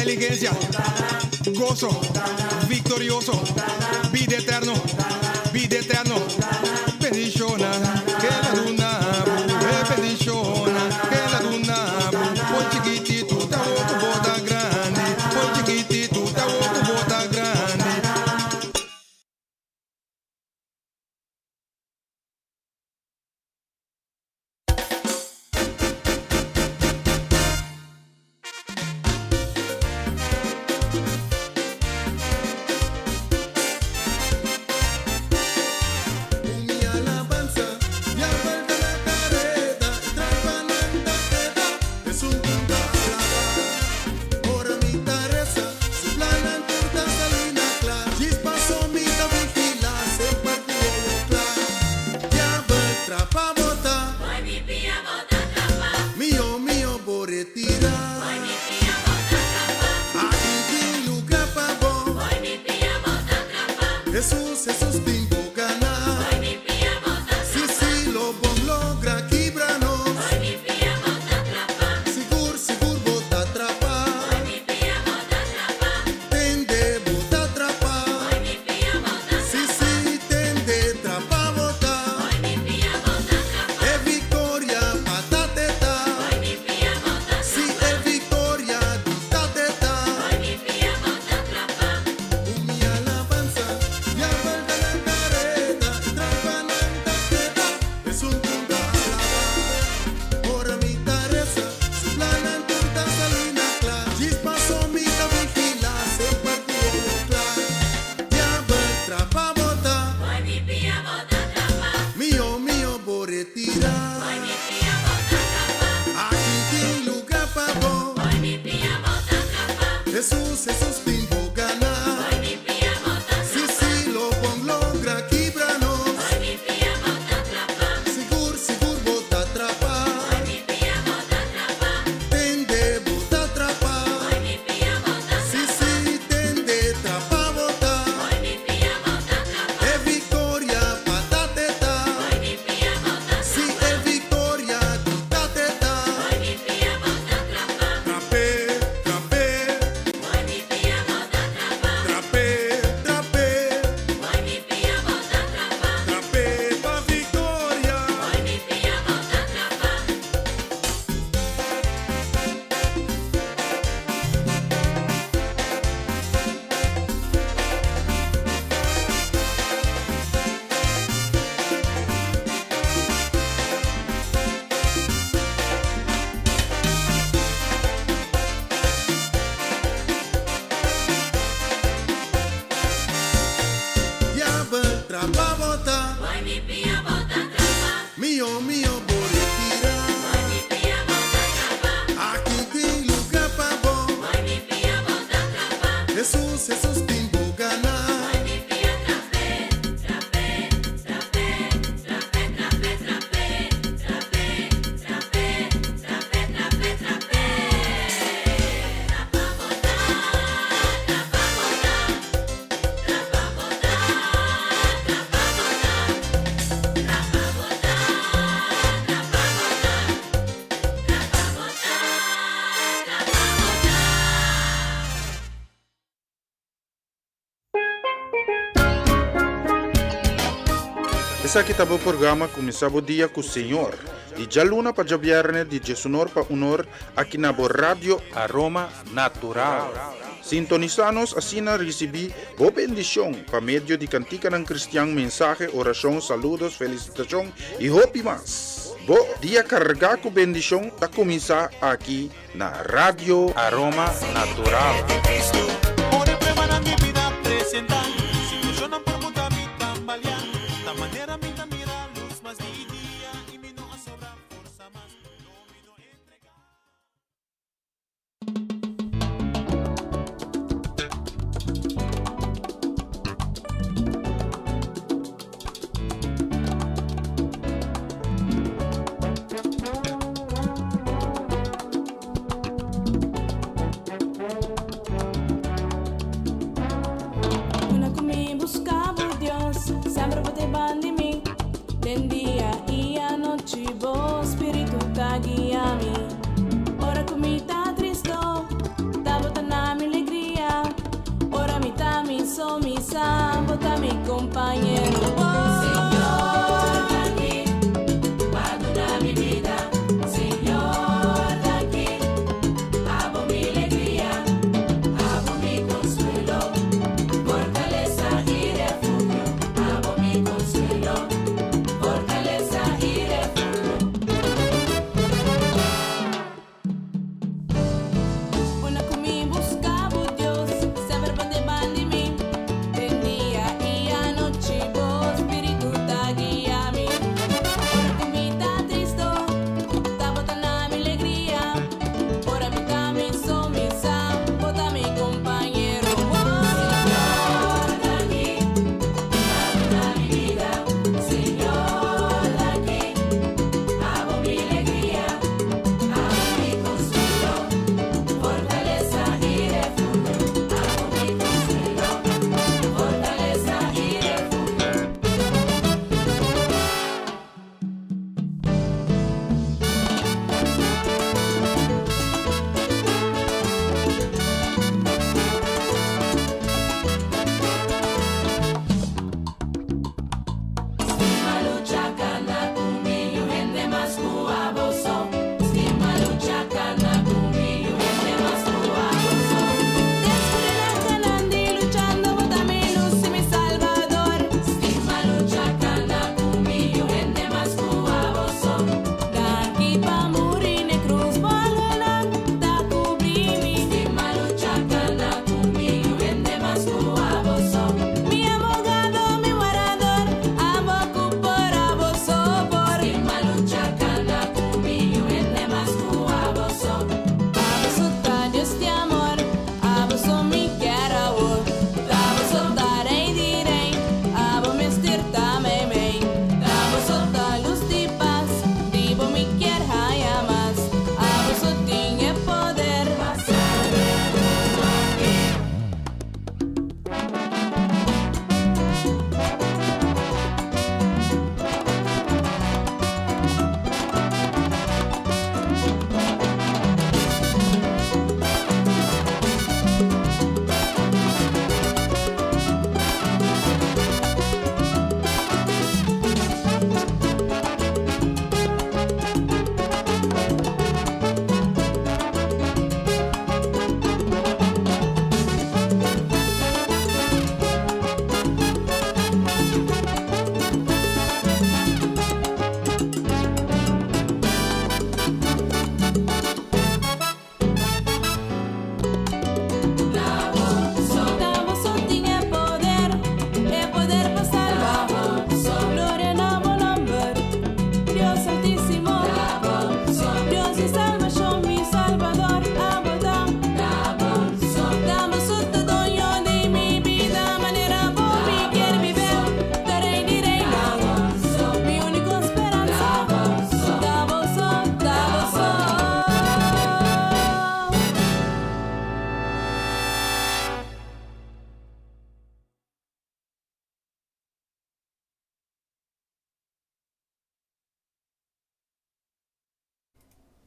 inteligencia, gozo, victorioso, vida eterno, bendiciones, que la luna, bendiciones, que la luna, por chiquitito, ta oco bota grande, por chiquitito, ta oco bota grande. Essa aqui tá o programa começava o dia com o Senhor. De dia luna para dia viernes, de dia sonor para honor, aqui na Rádio Aroma Natural. Sintonizanos assim na recebi boa bendição para meio de cantica ng cristiano, mensagem, oração, saludos, felicitação e hope mas. Bo dia carregar com bendição tá começar aqui na Rádio Aroma Natural. Buscava Deus, sempre vou te ban de mim.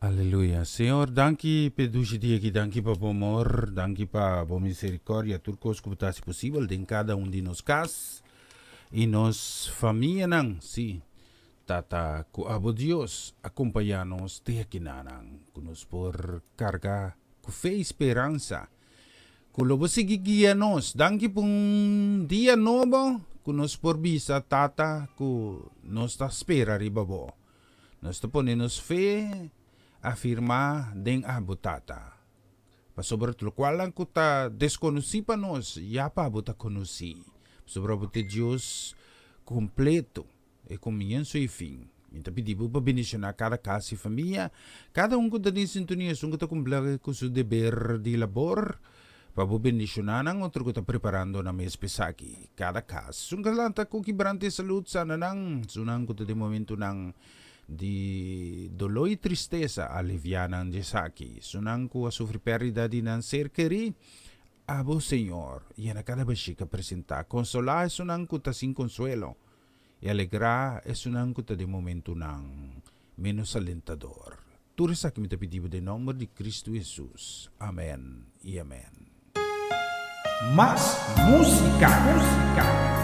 Aleluya. Senhor, danke pedushi dia que danke pa amor, danke pa bo misericórdia, turcos que botasse possível em cada um de nós cas e nos família nang, si. Tata ku abo Dios acompanhar-nos de aqui nanang, ku nos por carga ku fé e esperança. Ku lobo sige guia-nos, danke pong dia novo, ku nos por bisa tata, ku nos ta espera ribabo. Nos ta ponenos fé, afirma deng abutata. Pasobra tulo kwalang kuta desconoci pa nos, ya pa abuta conoci. Pasobra abuta Dios completo, e comienzo e fim. Então pedimos para bendicionar cada casa e família, cada um que está em sintonia, um que está cumprindo com seu dever de labor, para bendicionar ang outro que está preparando na mês pesaki. Cada casa, um que lá está com quebrante saúde, sana nang, sunang que está de momento nang di dolor e tristeza alivianan de saki. Sunang ko a sufrir pérdida de nan ser queri, abo Senhor, e na cada vez que apresentar, consolar sunang ko ta sin consuelo, e alegrar sunang ko ta de momento nang menos alentador. Turis sa kimi ta pedido de nome de Cristo Jesus. Amen e amen. Más música, música.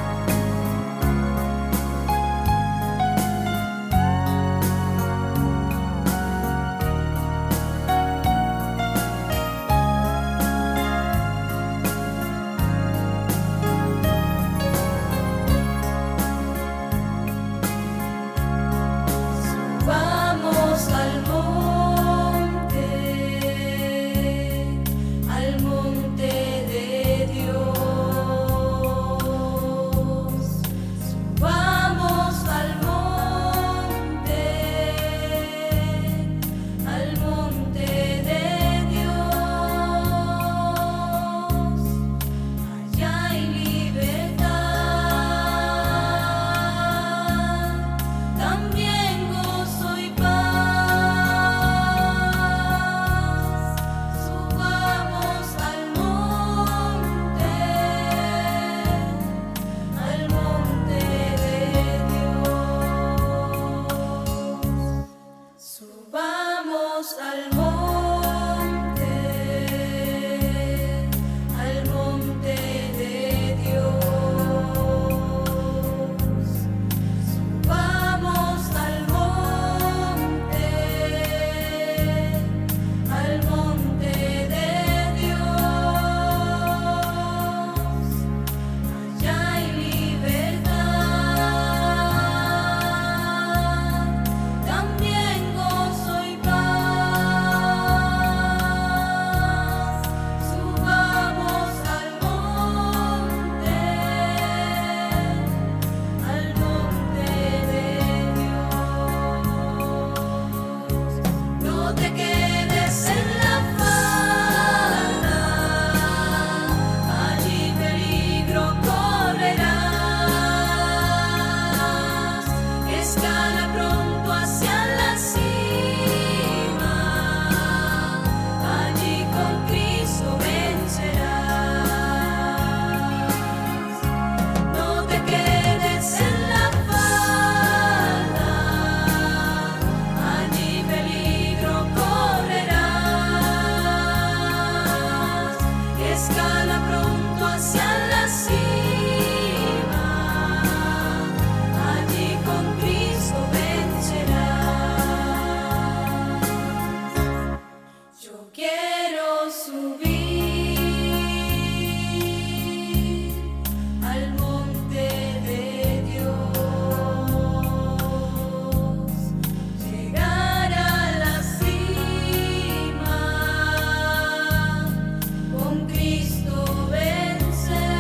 Cristo vencer.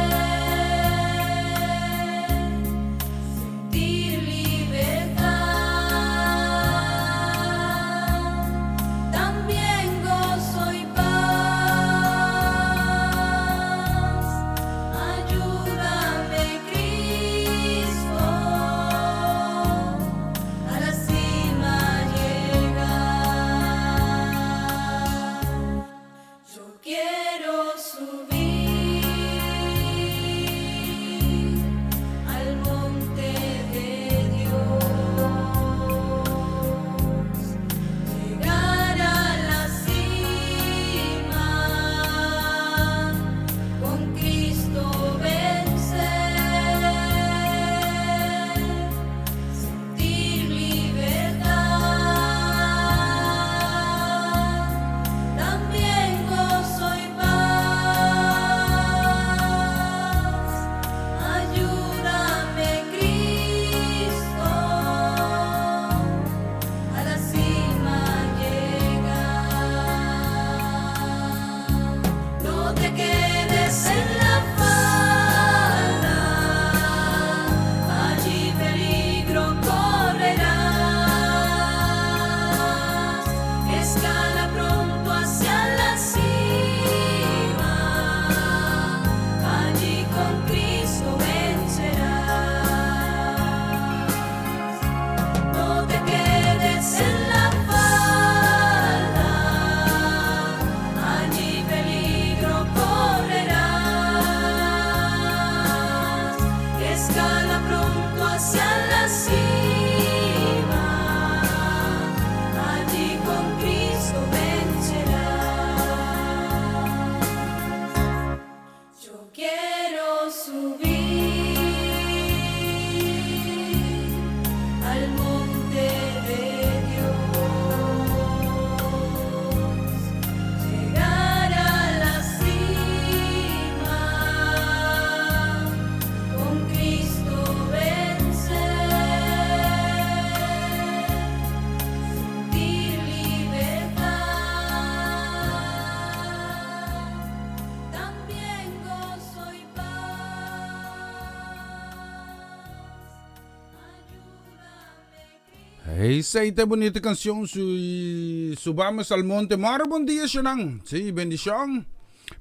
Esa ita bonita canción, subamos al monte. Buen día, Shanang. Sí, bendición.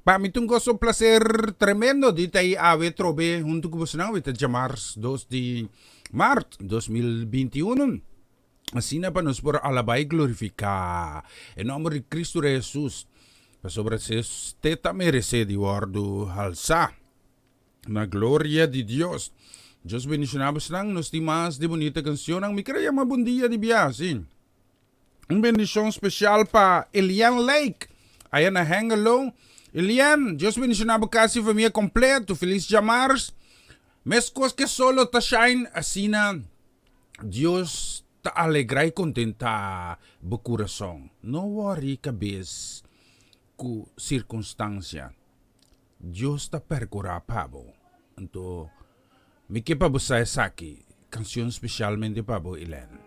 Para mí tengo un placer tremendo de estar ave trobe junto con vosotros. Vamos a llamar 2 de marzo 2021. Así na para nos por alabar y glorificar. En nombre de Cristo Jesús. Para sobre este merece de guardo alza. Na gloria de Dios. Dios bendicionamos lang nos demás de bonita canción. Ang mi kaya buen día de biyasin. Un bendición especial para Elian Lake. Ayan na Hengelo. Elian, Dios bendicionamos casi familia completo. Feliz llamars. Mescos que solo ta shine asina. Dios ta alegra y contenta bu corazón. No worry cabez ku circunstancia. Dios ta percura pabo. Então, me que para você aqui, canção especialmente para o Ilan.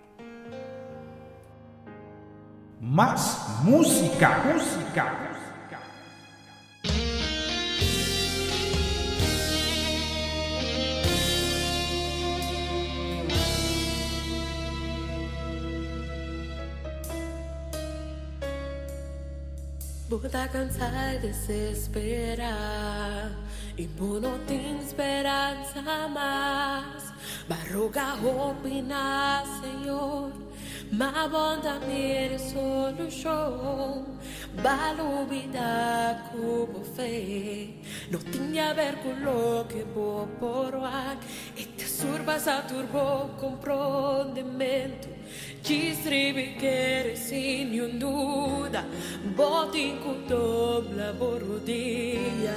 Más música. Puta cansar de se esperar y no tem esperanza más. Barruga opinar, Señor, ma bonda mire solución. Valo vida como fe, no tinha a ver con lo que vou provar. E te surbas a turbo comprendimento. Distribi che sin duda, boti con dobla borodia,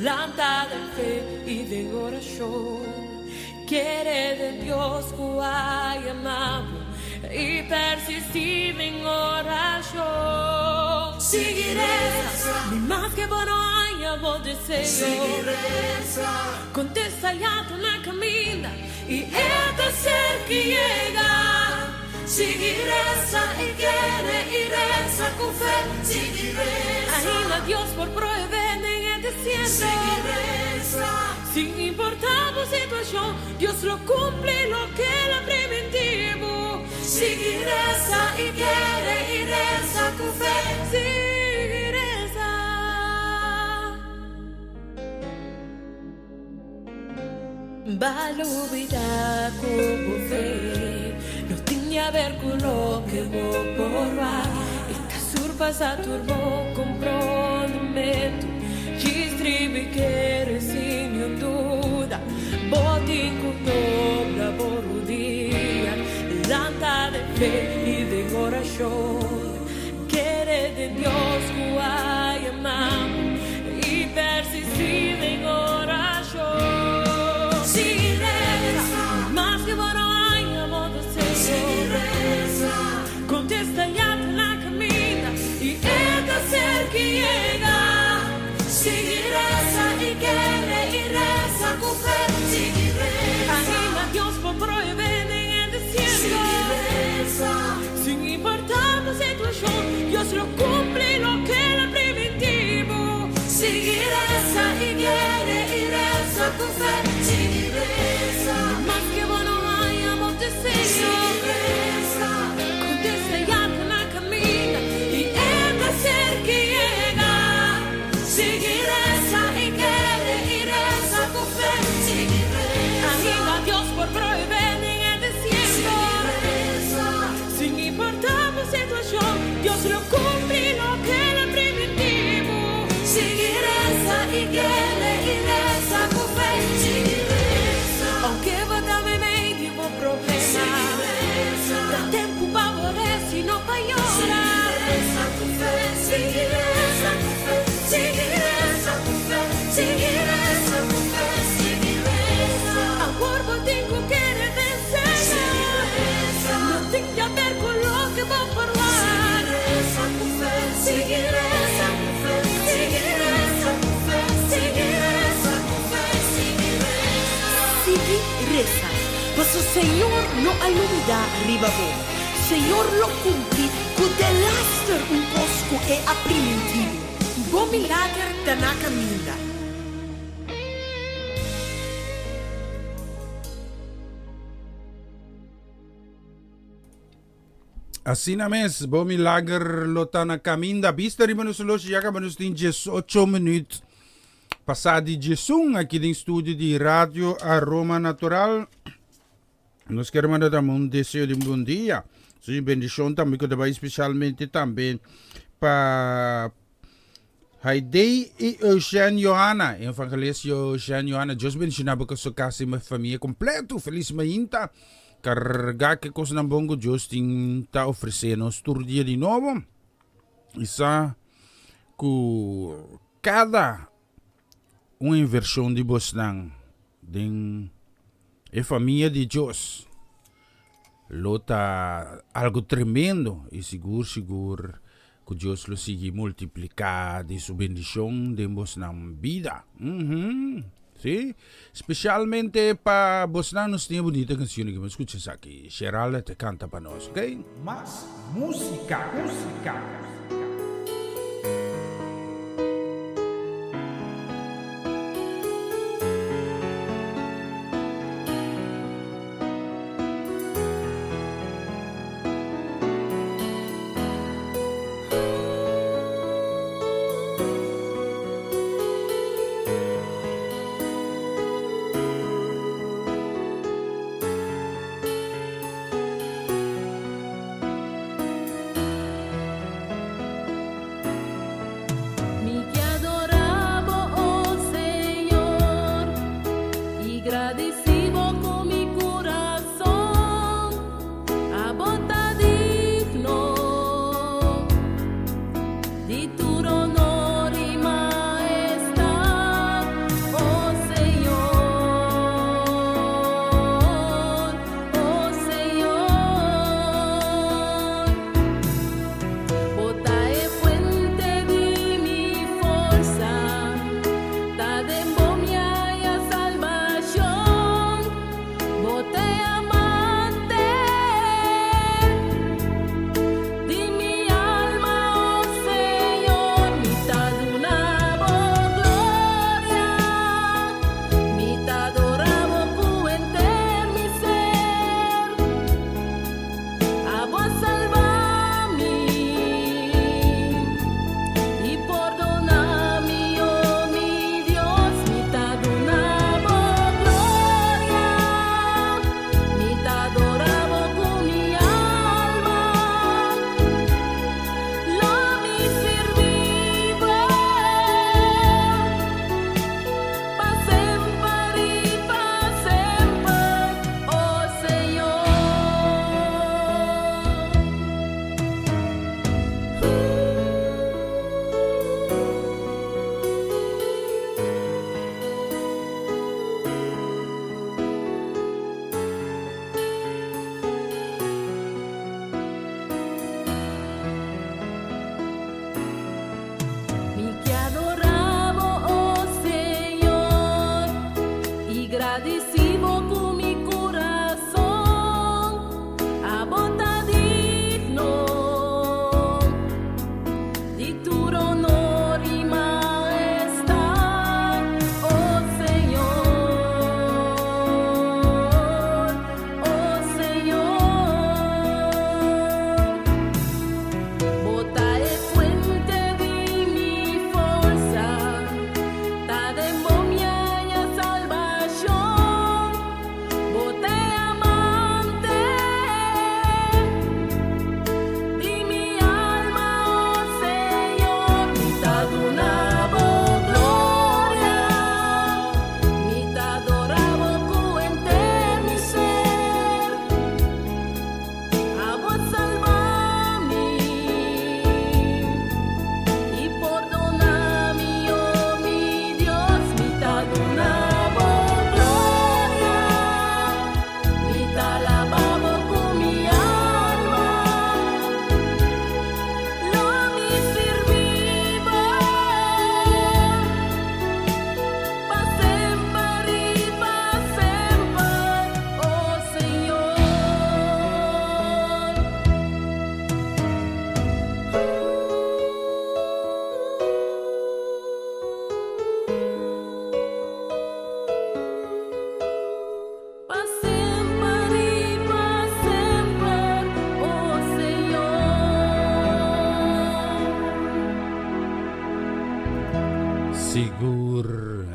lanta de fe y de oración. Quiere de Dios que hay amado y persistir en oración. Seguiré, ni más que bueno haya vos deseo. Contesta ya tu la camina y esta ser que llega. Seguiresa y quiere y reza con fe. Seguiresa. Anima a Dios por proveer en el desierto. Seguiresa. Sin importar la situación, Dios lo cumple lo que era preventivo. Seguiresa y quiere y reza con fe. Seguiresa. Valo vida como fe. No tinha a ver con lo que vou provar. Esta surpasa turbo comprendimento. Distribi che sin duda. Boti con dobra borodia. Lanta de fe y de oración. Quiere de Dios que hay amado y persistir en oración. Seguiré más que bueno. Contesta ya la camina y esta ser que llega. Seguiresa y quiere y reza con fe. Seguiresa. Anima a Dios por proveer en el desierto. Seguiresa. Sin importar la situación, Dios lo cumple lo que era preventivo. Seguiresa y quiere y reza con fe. Seguiresa. Más que bueno hayamos deseo. Por proveer en el desierto. Sin importar la situación, Dios lo cumple lo que era preventivo. Seguiresa y quiere y reza con fe. Aunque vada me medio con problemas, da tempo para volver si no para llorar. Seguiresa con fe. Seguiresa con fe. Seguiresa con fe. Tengo que vencer. No tengo a ver con lo que voy a probar. Seguiré esa fe. Seguiré esa fe. Seguiré esa fe. Seguiré esa. Pues el Señor no alumda arriba vos. Señor lo cumple con el laster un posco e a primitivo. Bom milagre da na caminha. Assim na mes, bomi lager lota na caminda. Bista rin manus los, yaka manus din 18 minutos. Passadi Jesung aqui no estúdio de Rádio Aroma Natural. Nós queremos dar um desejo de um bom dia. Sim, bendição também, que vai especialmente também para Heidi e Eugênio Johanna. Evangelista Eugênio Johanna. Deus bendicionava com sua casa e minha família completo. Feliz mainta. Carregar que coisa não bongo Deus está oferecendo nos dia de novo. Isso com cada uma inversão de Bosnan de a família de Deus. Lota algo tremendo e seguro que Deus lo siga multiplicar de sua bendição de Bosnan vida. Sí, especialmente para Bosnan nos tem bonita canção que me escuchas aqui. Geralda te canta para nós, ok? Más música, música.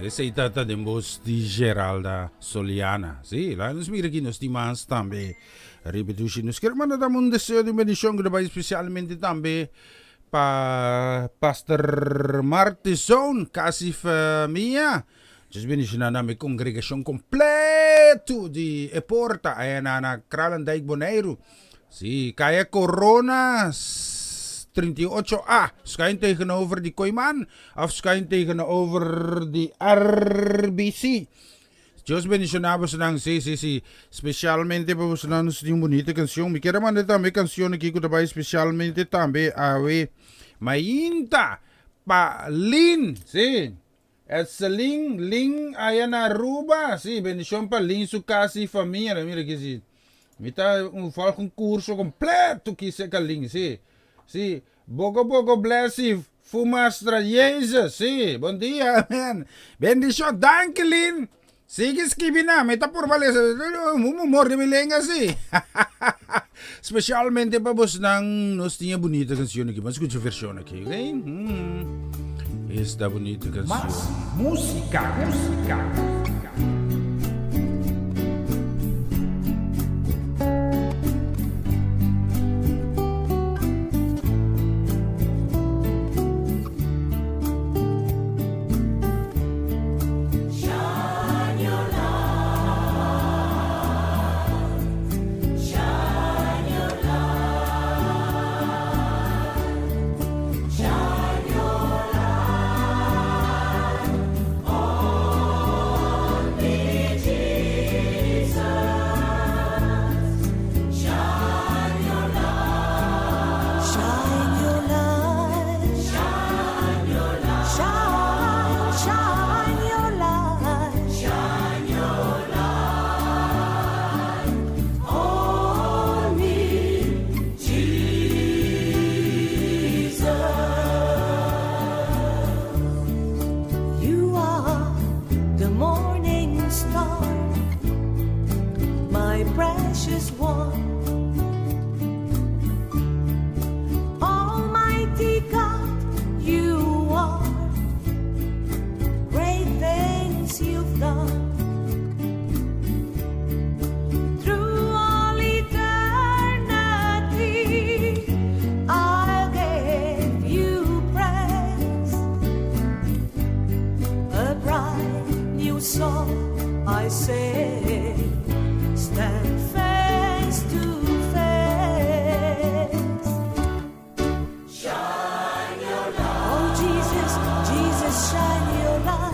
Essa itata de bos di Geralda Soliana. Sì, la nos mira aqui nos timans também. Repetusi nos quer mandar um desejo de bendição que vai especialmente também para Pastor Martison, kasi família. Just bendição na minha congregação completo de Eporta, aí na Kralandijk Bonaire. Sim, kaya Corona 38A. Schijn tegenover die Koyman of schijn tegenover die RBC. Dios bendicionamos nang sí. Especialmente para vos nang uma bonita canção. Me quero mandar também canção aqui que também especialmente também a Mainta Palin, sí. Essa Ling aí na Aruba, sí. Bendição para Lin su casa e família, mira aqui sim. Me tá fala concurso completo que se Ling, sí. Sí. Bogo bless you. Fumastra Jesus, sí. Bom dia, man. Bendição, danke Lin. Sige, skibi na. May tapor balik. Humor de milenga si. Especialmente pa boss ng nos tinha bonita canción aqui. Mas escucha a versão aqui, okay? Esta bonita canción. Más música. Shine your light.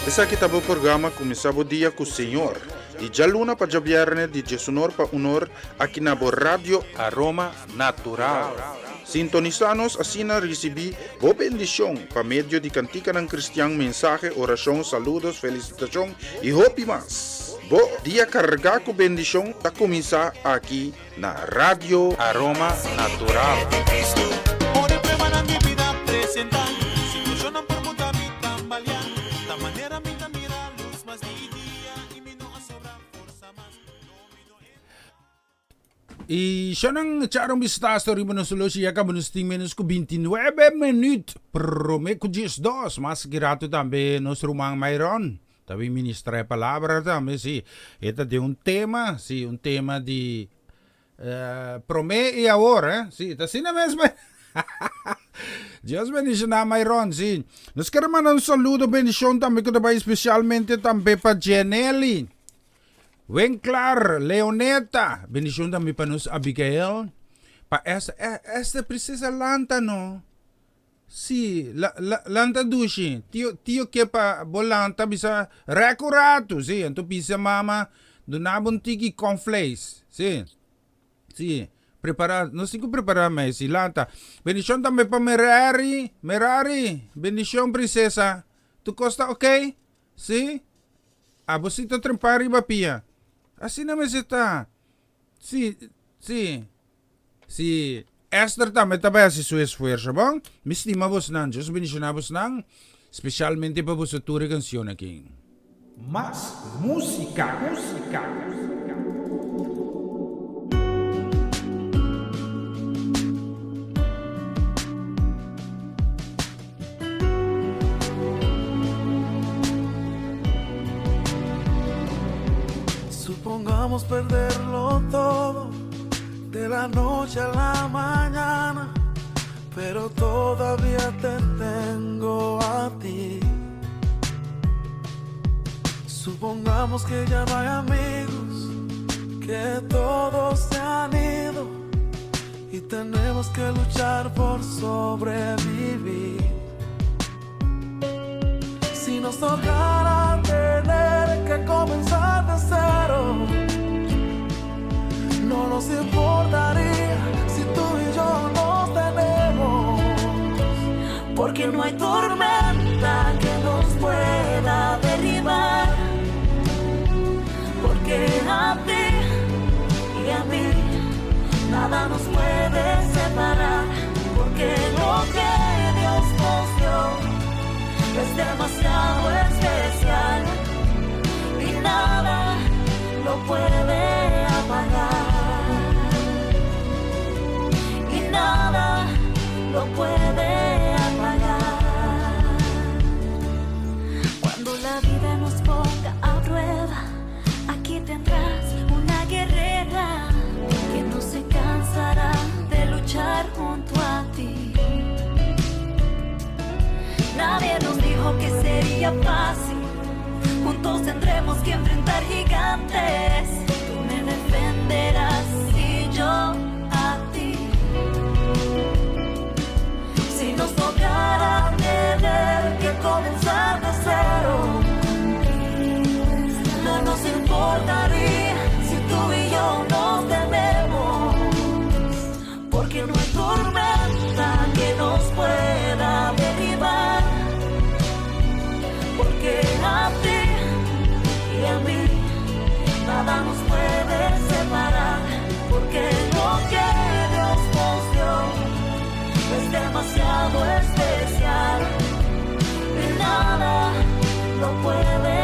Essa aqui tá o programa Começava o Dia com o Senhor. De Jaluna para Javierne, de Jesunor para Unor, aqui na Rádio Aroma Natural. Sintonizanos assim na recebi boa bendição para meio de cantica ng Cristian, mensaje, oração, saludos, felicitação e hope mas. Bo dia carga com bendição tá começar aqui na Rádio Aroma Natural. E siya nang charong bistasto rin mo na sulo siya ka bonus ting menos ko 29 minute prome ko 12 mas kirato tambe nos rumang mayroon tabi ministra palabra tambe si ito de un tema si un tema di prome e ahora si ito sina mesmo Dios bendición na mayroon si nos karaman ang saludo bendición tambe ko tabay especialmente tambe pa Jenelli Wenclar, Leoneta, bendición también para nos Abigail, para esta princesa Lanta, ¿no? Sí, Lanta Dushi, tío que pa Bolanta bisa recurato, sí, entonces pisa mama, donabon tiki conflace, sí, preparar, no sé qué preparar más, sí, Lanta, bendición también para Merari, bendición princesa, ¿tu costa ok? Sí, abosito trempari papia. Así naman está. Sí. Esther también tabaya si su esfuerzo, bang? Mistima vos nan, Diyos bendicionabos nang, especialmente pa vos aturi canción aquí. Más música. Supongamos perderlo todo de la noche a la mañana, pero todavía te tengo a ti. Supongamos que ya no hay amigos, que todos se han ido y tenemos que luchar por sobrevivir. Si nos tocara tener que comenzar de cero, no nos importaría si tú y yo nos tenemos, porque no hay tormenta que nos pueda derribar, porque a ti y a mí nada nos puede separar, porque lo que Dios nos dio es demasiado especial y nada lo puede apagar, y nada lo puede apagar. Cuando la vida nos ponga a prueba, aquí tendrás una guerrera que no se cansará de luchar junto a ti. Nadie nos dijo que sería fácil, juntos tendremos que enfrentar gigantes. Tú me defenderás y yo a ti. Si nos tocara tener que comenzar de cero, no nos importaría si tú y yo nos tenemos, porque no hay tormenta que nos pueda derribar, porque a ti y a mí nada nos puede separar, porque lo que Dios nos dio es demasiado especial y nada lo puede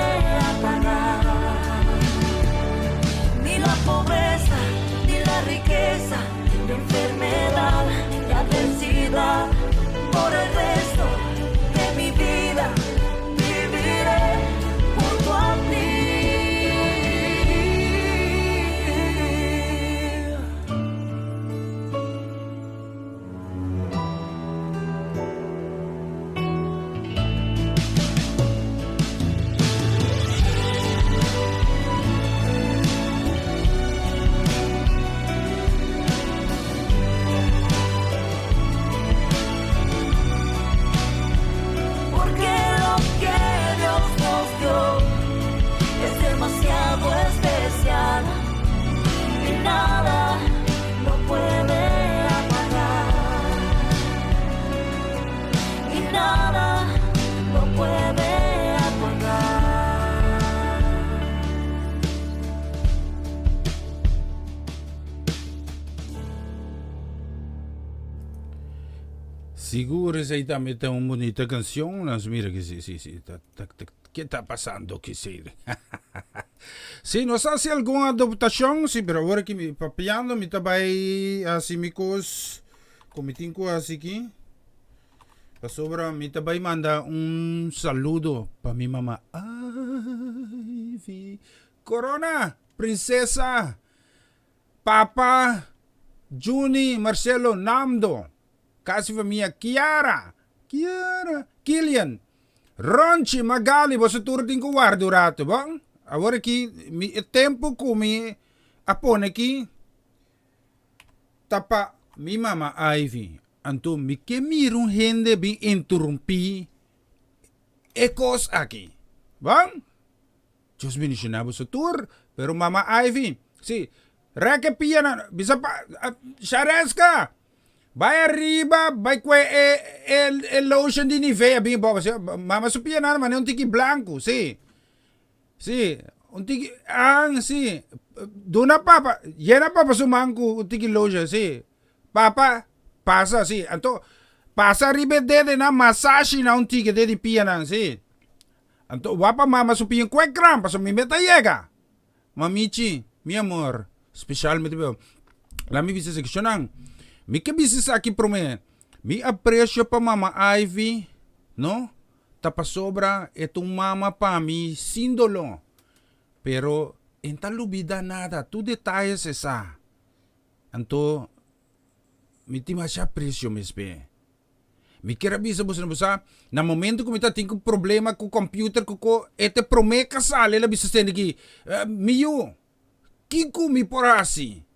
apagar. Ni la pobreza, ni la riqueza, la enfermedad Seguro esa también está una bonita canción. Mira que sí. ¿Qué está pasando? ¿Qué sí? Sí, no sé si alguna adaptación, sí, pero ahora que me papiando, me tabay así mi cos, comitín ko así aquí. Pasobra, me tabay manda un saludo para mi mamá. Ivy. Corona, princesa, Papa, Juni, Marcelo, Namdo, casi familia, Kiara, Kilian, Ronchi, Magali, você tudo tem que guardar rato, bom? Agora aqui, o tempo que me apone aqui, tapa, mi mama Ivy, então, me que miro gente bem interrompi, ecos aqui, bom? Just mencionava sa tour, pero mama Ivy, si, reke piana, bisa pa, Shareska, vai arriba, vai que el lotion di Nivea, bem bom, mama su piana naman, un tiki blanco, si, un tiki, si, dona papa, llena papa su manco, un tiki lotion, si, papa, pasa, si, anto, pasa arriba de na massage na un tiki de piana, si, anto, wapa mama su pian kwek kram, paso mi meta llega, mamichi, mi amor, specialmente, la mi bisa seksyonan, mi que business aqui pro mim. Mi aprecio pa mama Ivy, no? Tapa sobra etong mama pa mi síndolo. Pero enta lubida nada, tu detalles esa. Anto mi tima siya aprecio mispe. Mi kira bisa busa na momento ko mita tingko problema ko computer ko ete prome kasale la bisa senigi. Miyo, kiko mi porasi.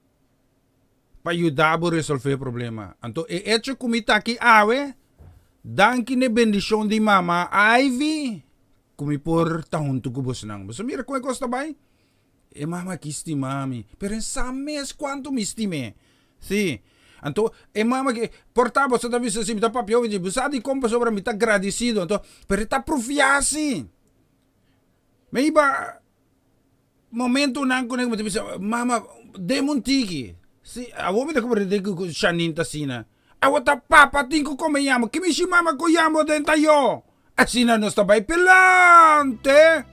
Para ayudar a resolver el problema. Entonces, el hecho que me está aquí, dan que ne bendición de mamá Ivy, como por tahun tu kubos nang. So, mira, kung costa ba? Mama kisti mami. Pero en sa mes, ¿cuánto me estime? Sí. Entonces, mama que, portabo, sa tabi sa simita papio, busa di kompa sobra, me está agradecido. Entonces, pero está profiasi. May iba, momento nang ko nang mama, demon tiki. Si, awo mi tako pwede ko shaninta sina. Awo ta papa tinko ko mayamo. Kimishi mama ko yamo den tayo. Asina nos tabay pilante.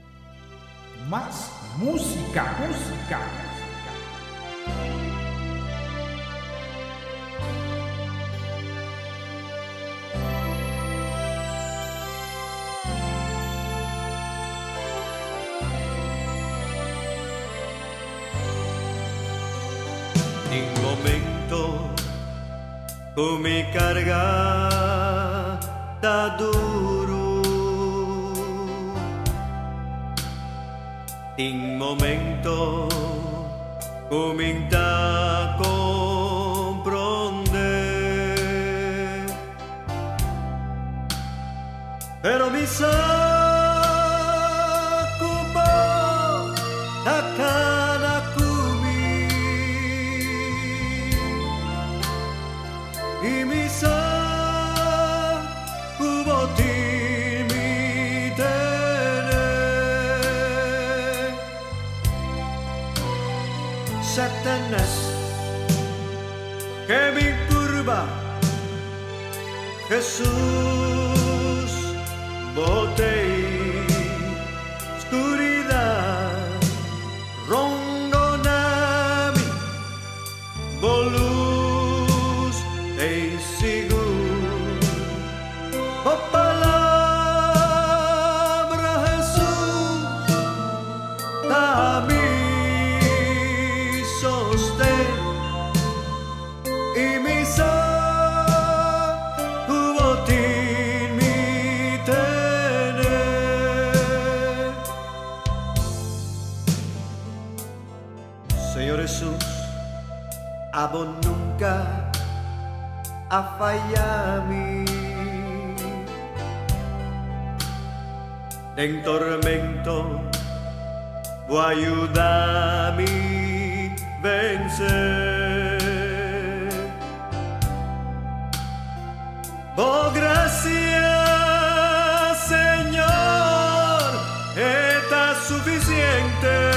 Más música. En momento con mi carga da duro, en momento comienza a comprender, pero mi saco acá. Y mi sa kubotin mi tene Satanás que mi turba Jesús botei oscuridad rongonami volú oh palabra Jesús, da mi sostén y mi sacubotín mi tener. Señor Jesús, abo nunca a fallarme en tormento, voy a ayudarme a vencer. Oh, gracias, Señor, está suficiente.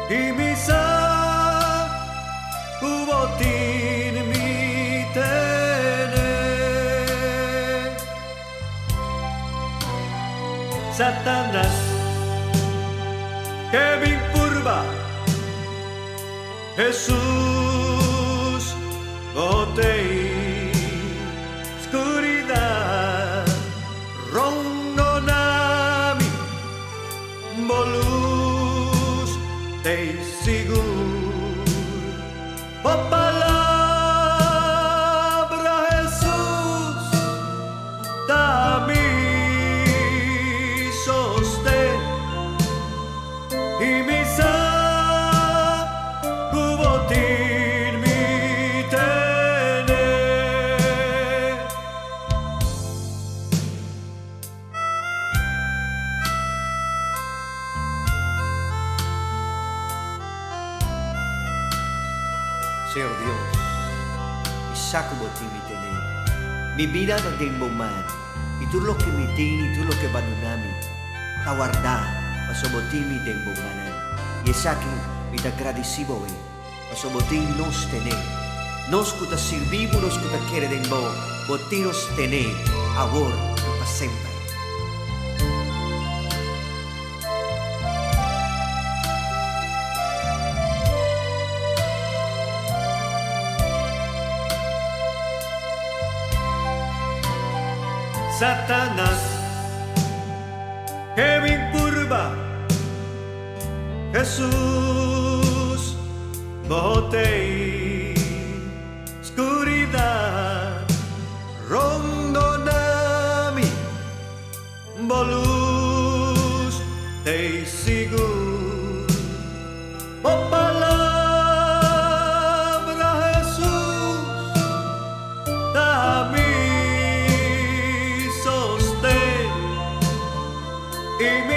Y mi cubotín Satanás que me curva, Jesús, botei oscuridad, rondonami, bolus, te sigur, o palabra Jesús, dami sostén y mi cubotín mi tener. Señor Dios, isa kubotín mi tener. Mi vida no din buman. Itu lo que mi tin, itu lo que banunami. Tawarda, pasobotín mi din bumanan. Y es aquí, mi te agradecido, pasobotín nos tener. Nos kuta sirvivo, nos kuta quiere den bo. Botín nos tener, ahora y para siempre. Satanás que me curva, Jesús, botei oscuridad, rondonami, bolus, te sigur, o palabra Jesús, dami y mi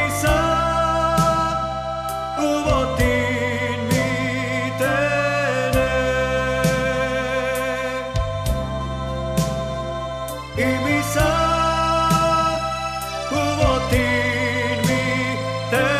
cubotín mi tener y mi cubotín mi tener.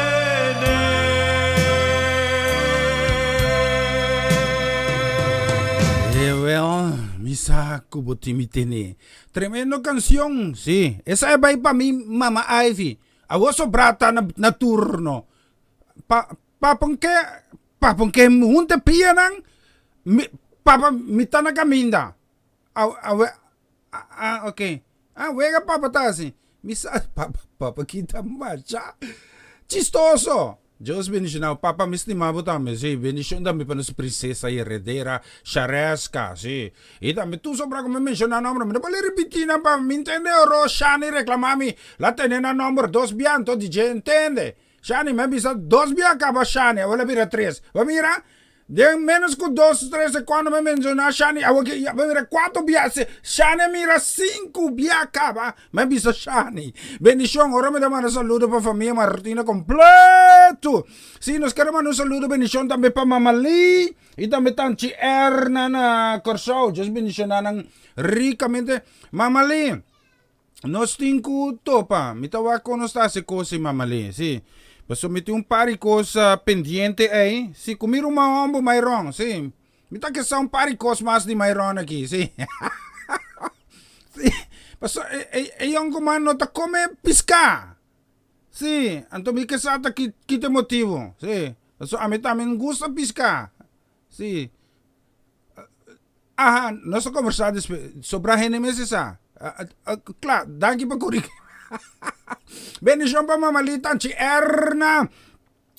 Well, misa kubotimitene. Tremendo canción, sí. Esa es para mí, Mama Ivy. Awo sobrata na turno. Papang ke hunte pianang papa mitana kaminda. Okay. Wega papa tasi. Misa papa kita macha. Chistoso. Dios bendicionado, Papa mistimavo também, sim, bendição também para nossa princesa heredera, Charesca, sim. E também tu sobra como mencionar número, mas não repetir na para me entender, Shani reclamami, lá tem na número 2 bian, todo dia entende. Shani, me bisa 2 bian acaba Shani, agora vira 3. Vai mirar? De menos que 2, 3, quando me menciona Shani, agora mira 4 bian, Shani mira 5 bian acaba, me bisa Shani. Bendición, ahora me da un saludo para familia Martina completo. Sí, nos queremos un saludo, bendición también para Mama Lee y también Tanchi Hernán Corsau. Dios bendicionan ricamente. Mama Lee, nos tengo topa, mi tawa con nos está se cosa Mama Lee, sí. Mas meti par de coisas pendiente aí. Se comer uma ombo mairon, sim. Me tá que são par de coisas mais de mairon aqui, sim. Sim. Mas yung kumano ta come pisca. Sim. Anto mi que sata kita motivo, sim. Mas a mim também gusta pisca. Sim. Nós conversamos sobre a renemese sa. Claro, danke pa kurik. Bendición para mamalita Erna.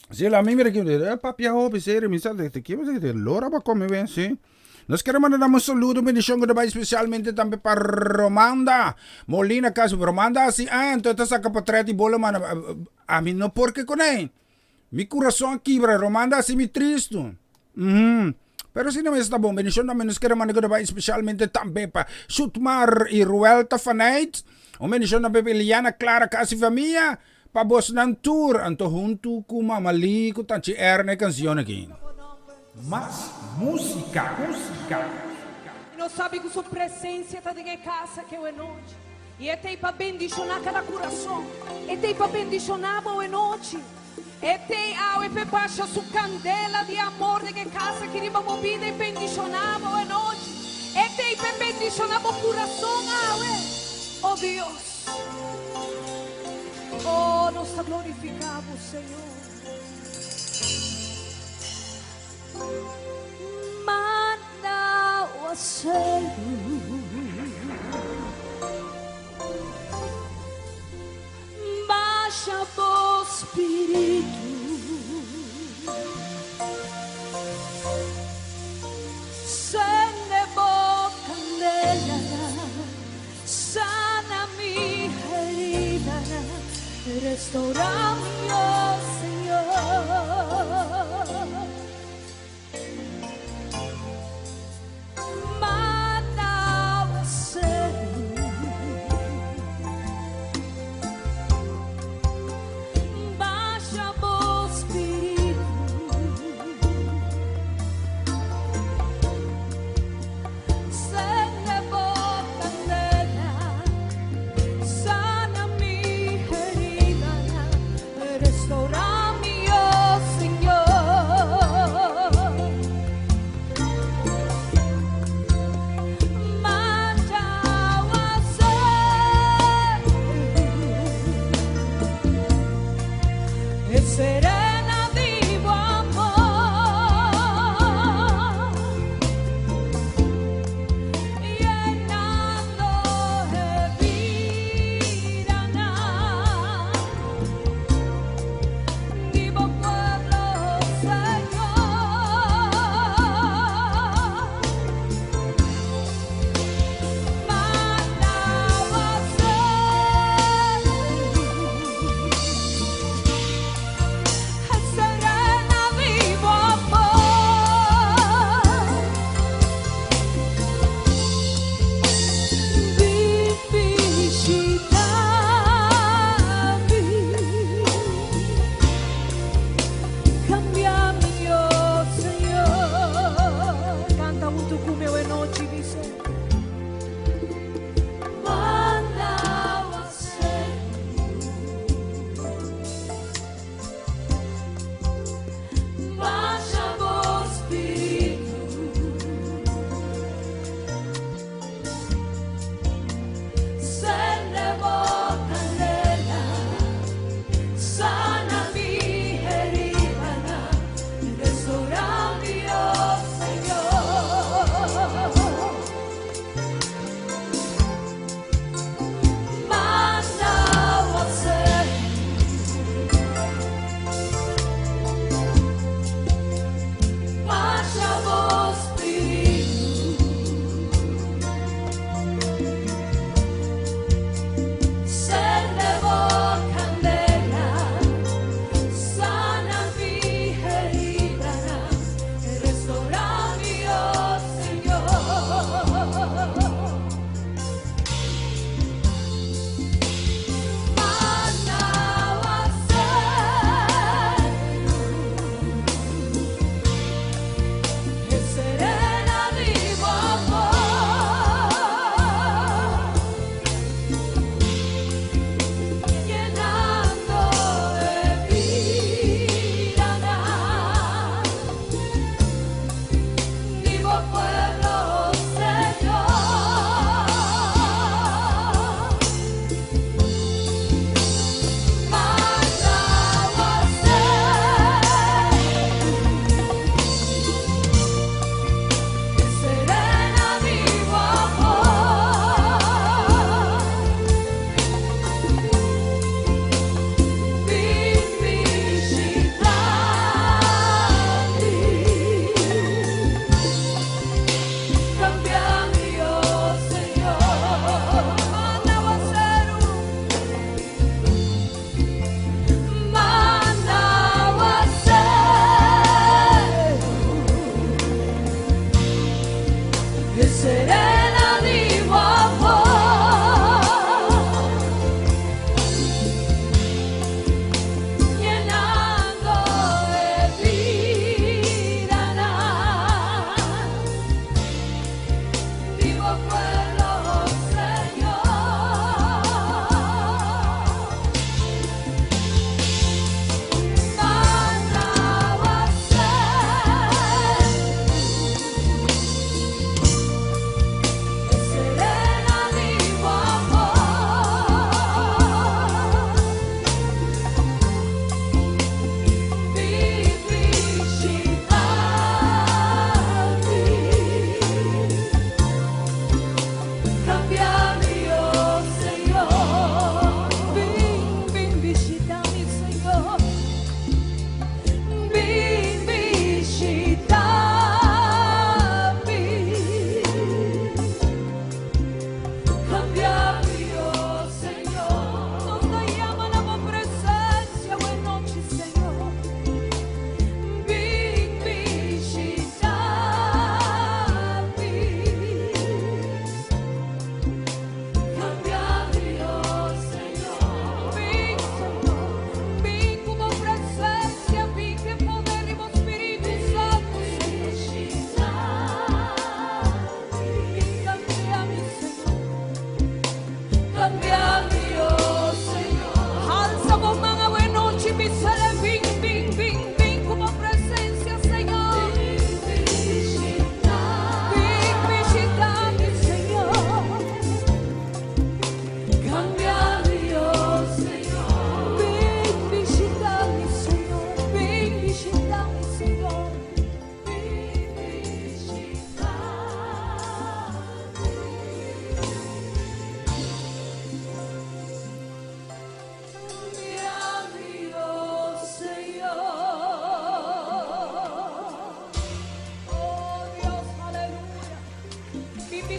Si la mimira que papi a hopi serio mi sal de que lora para comer bien, sí. Nos queremos mandar un saludo, bendición que va especialmente también para Romanda Molina, caso Romanda, sí, entonces saca portrait y bola, man, a mí no porque con él. Mi corazón quebra, Romanda, así mi triste. Pero si no está bom, bendición también nos queremos mandar que va especialmente también para Shutmar y Ruelta Fanait. Uma bendição na bebê Eliana Clara Casa e Família para vos nan tour anto junto com Mama Lee com tanti erne canção aqui. Más música. Não sabe que sua presença está de casa que é noite. E é para bendicionar cada coração. É para bendicionar boa noite. É para baixar sua candela de amor de que casa que riba movida e bendicionar boa noite. É para bendicionar o coração, Oh Dios, Oh, nos glorificamos, Señor. Manda o acero, baixa o Espírito, sende boa candela, sana mi herida, restaura-me, oh Senhor. Manda o acero, baixa o Espírito, sende boa candela, sana mi herida, restaura-me, oh Senhor. Serena vivo amor, llenando de vida, vivo pueblo, Señor, manda a serena vivo amor, visitami, cambiami, oh Señor. Canta un tucu meu e noite, dice. Manda a ser, baixa o Espírito, sende boa candela, sana mi herida, restaura-me, oh Senhor. Manda o acero, baixa o Espírito, sende boa candela, sana mi herida, restaura-me, oh Senhor. Manda o acero, serena vivo amor, llenando de vida, vivo pueblo, Señor, manda a serena vivo amor, visitami, cambiami, oh Señor. Manda a acero, manda a acero, serena vivo amor, llenando de vida, vivo pueblo, Señor. Manda a acero,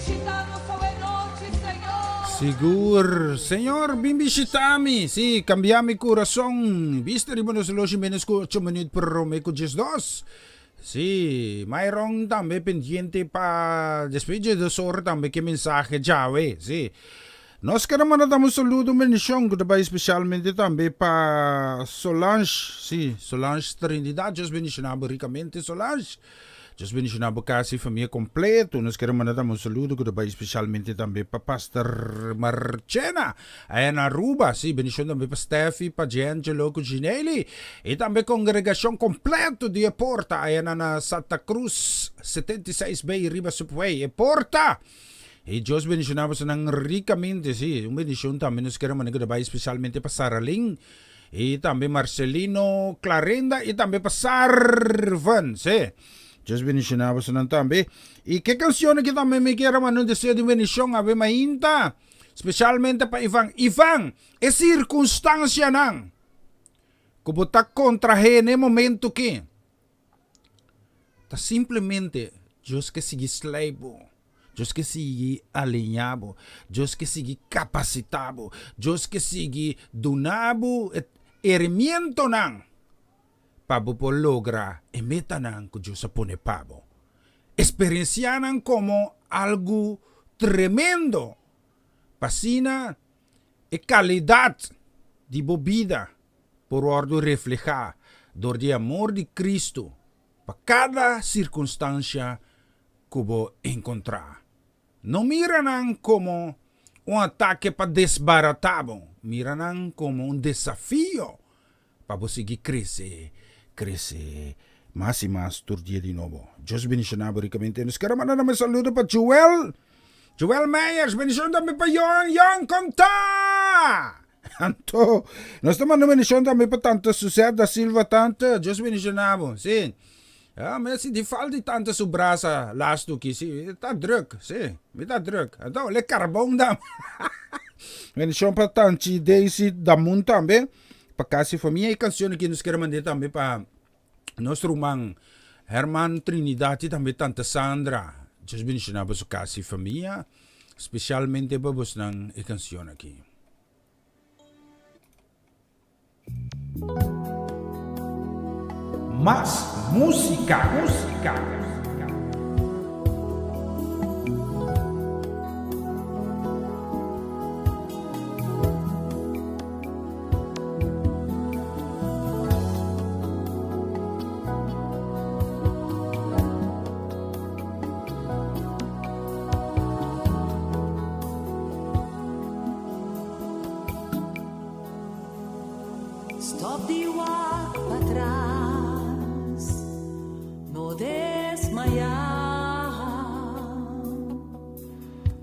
visitamos hoy noche, Señor. Sigur, Senhor, bimbisitami. Si, cambiami coração. Viste rin mo na solo si menos ko 8 minutes per Romeo 12. Si, mayroong tambe pendiente pa despeje de sor tambe que mensaje jawe. Si. Nós queremos mandar um saludo menção que também especialmente também para Solange. Si, Solange Trinidad. Deus bendicionava ricamente Solange. Deus bendicionava casa e família completo. Nós queremos mandar um saludo que também especialmente também para Pastor Marcena. Aí na Aruba, si, bendição também para Steffi, para Giangelo, para Ginelli. E também congregação completo de Porta. Aí na Santa Cruz, 76B, Riba Subway. E Porta. E Deus bendicionava nang ricamente, si. Bendição também nós queremos mandar também especialmente para Saraling. E também Marcelino Clarenda. E também para Sarvan, si. Deus bendicionava nang também. E que canção que também me quero mandar desejo de bendição a ver mainta. Especialmente para Ivan. Ivan, é circunstância nang. Kubutak contra hene momento que. Ta simplesmente Deus que sigue slavo. Deus que sigue alinhado, Deus que sigue capacitado, Deus que sigue donado herramiento nang para po logra e meta nang que Deus pone pabo. Experiencianan como algo tremendo. Pasina e calidad de vida por ordo reflejar dor de amor de Cristo para cada circunstância que vou encontrar. Não miram como ataque para desbaratar, miram como desafio para seguir crescer mais e mais todo dia de novo. Deus bendicionava ricamente. Nós queremos mandar um saludo para Joel Meyers, bendição também para Yon Conta. Anto, nós estamos mandando bendição também para Tanta Sucesso da Silva Tanta. Deus bendicionava, sim. Mas se de falta de tanta sobrasa lasto que se tá druk, se, me tá druk. Então, le carbão da. Bendição para Tanti Daisy da Mun também, para casa e família e canções que nos queremos mandar também para nosso irmão Herman Trinidad e também Tanta Sandra. Deus bendicionar para sua casa e família, especialmente para vos nang e canção aqui. Más música. Stop the walk para atrás, no desmayar.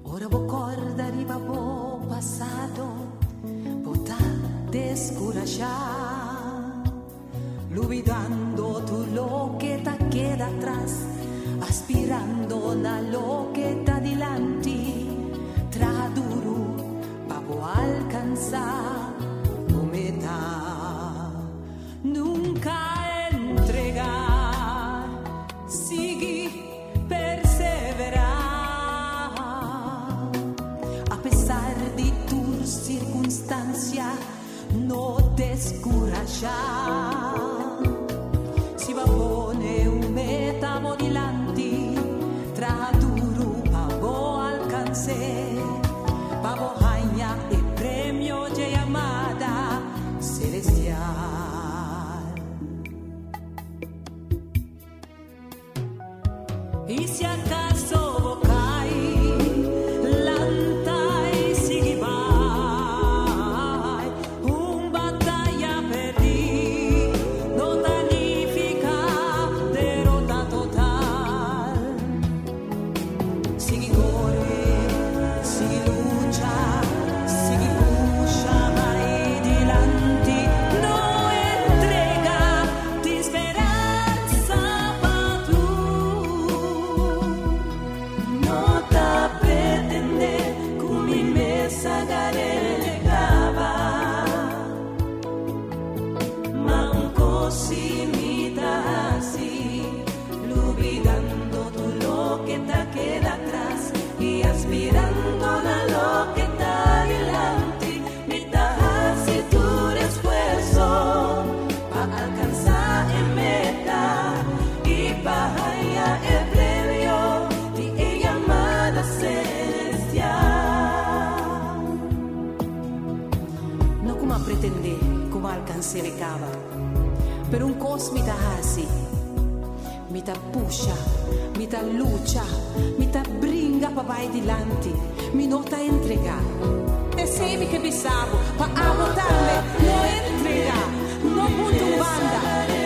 Ora vou acordar e vou passado, botar descorajar, olvidando tu lo que te queda atrás, aspirando na lo que está delante, traduro para alcanzar tu meta. Nunca entregar, seguir, perseverar, a pesar de tu circunstancia, no descorajar. Si va a poner un meta delante, traduro para alcanzar, para ganhar el premio de llamada celestial. Y si acaso cae, lanta y sigue vai, batalla perdí, no significa derrota total. Sigue corre, sigue lucha, sigue puxa vai delante, no entrega de esperanza para tu. cos mi ta hasi, mi ta pusha, mi ta lucha, mi ta bringa pa vai dilanti, mi nota entrega. E semi che bisabo, pa amotarle, no entrega, no punto banda,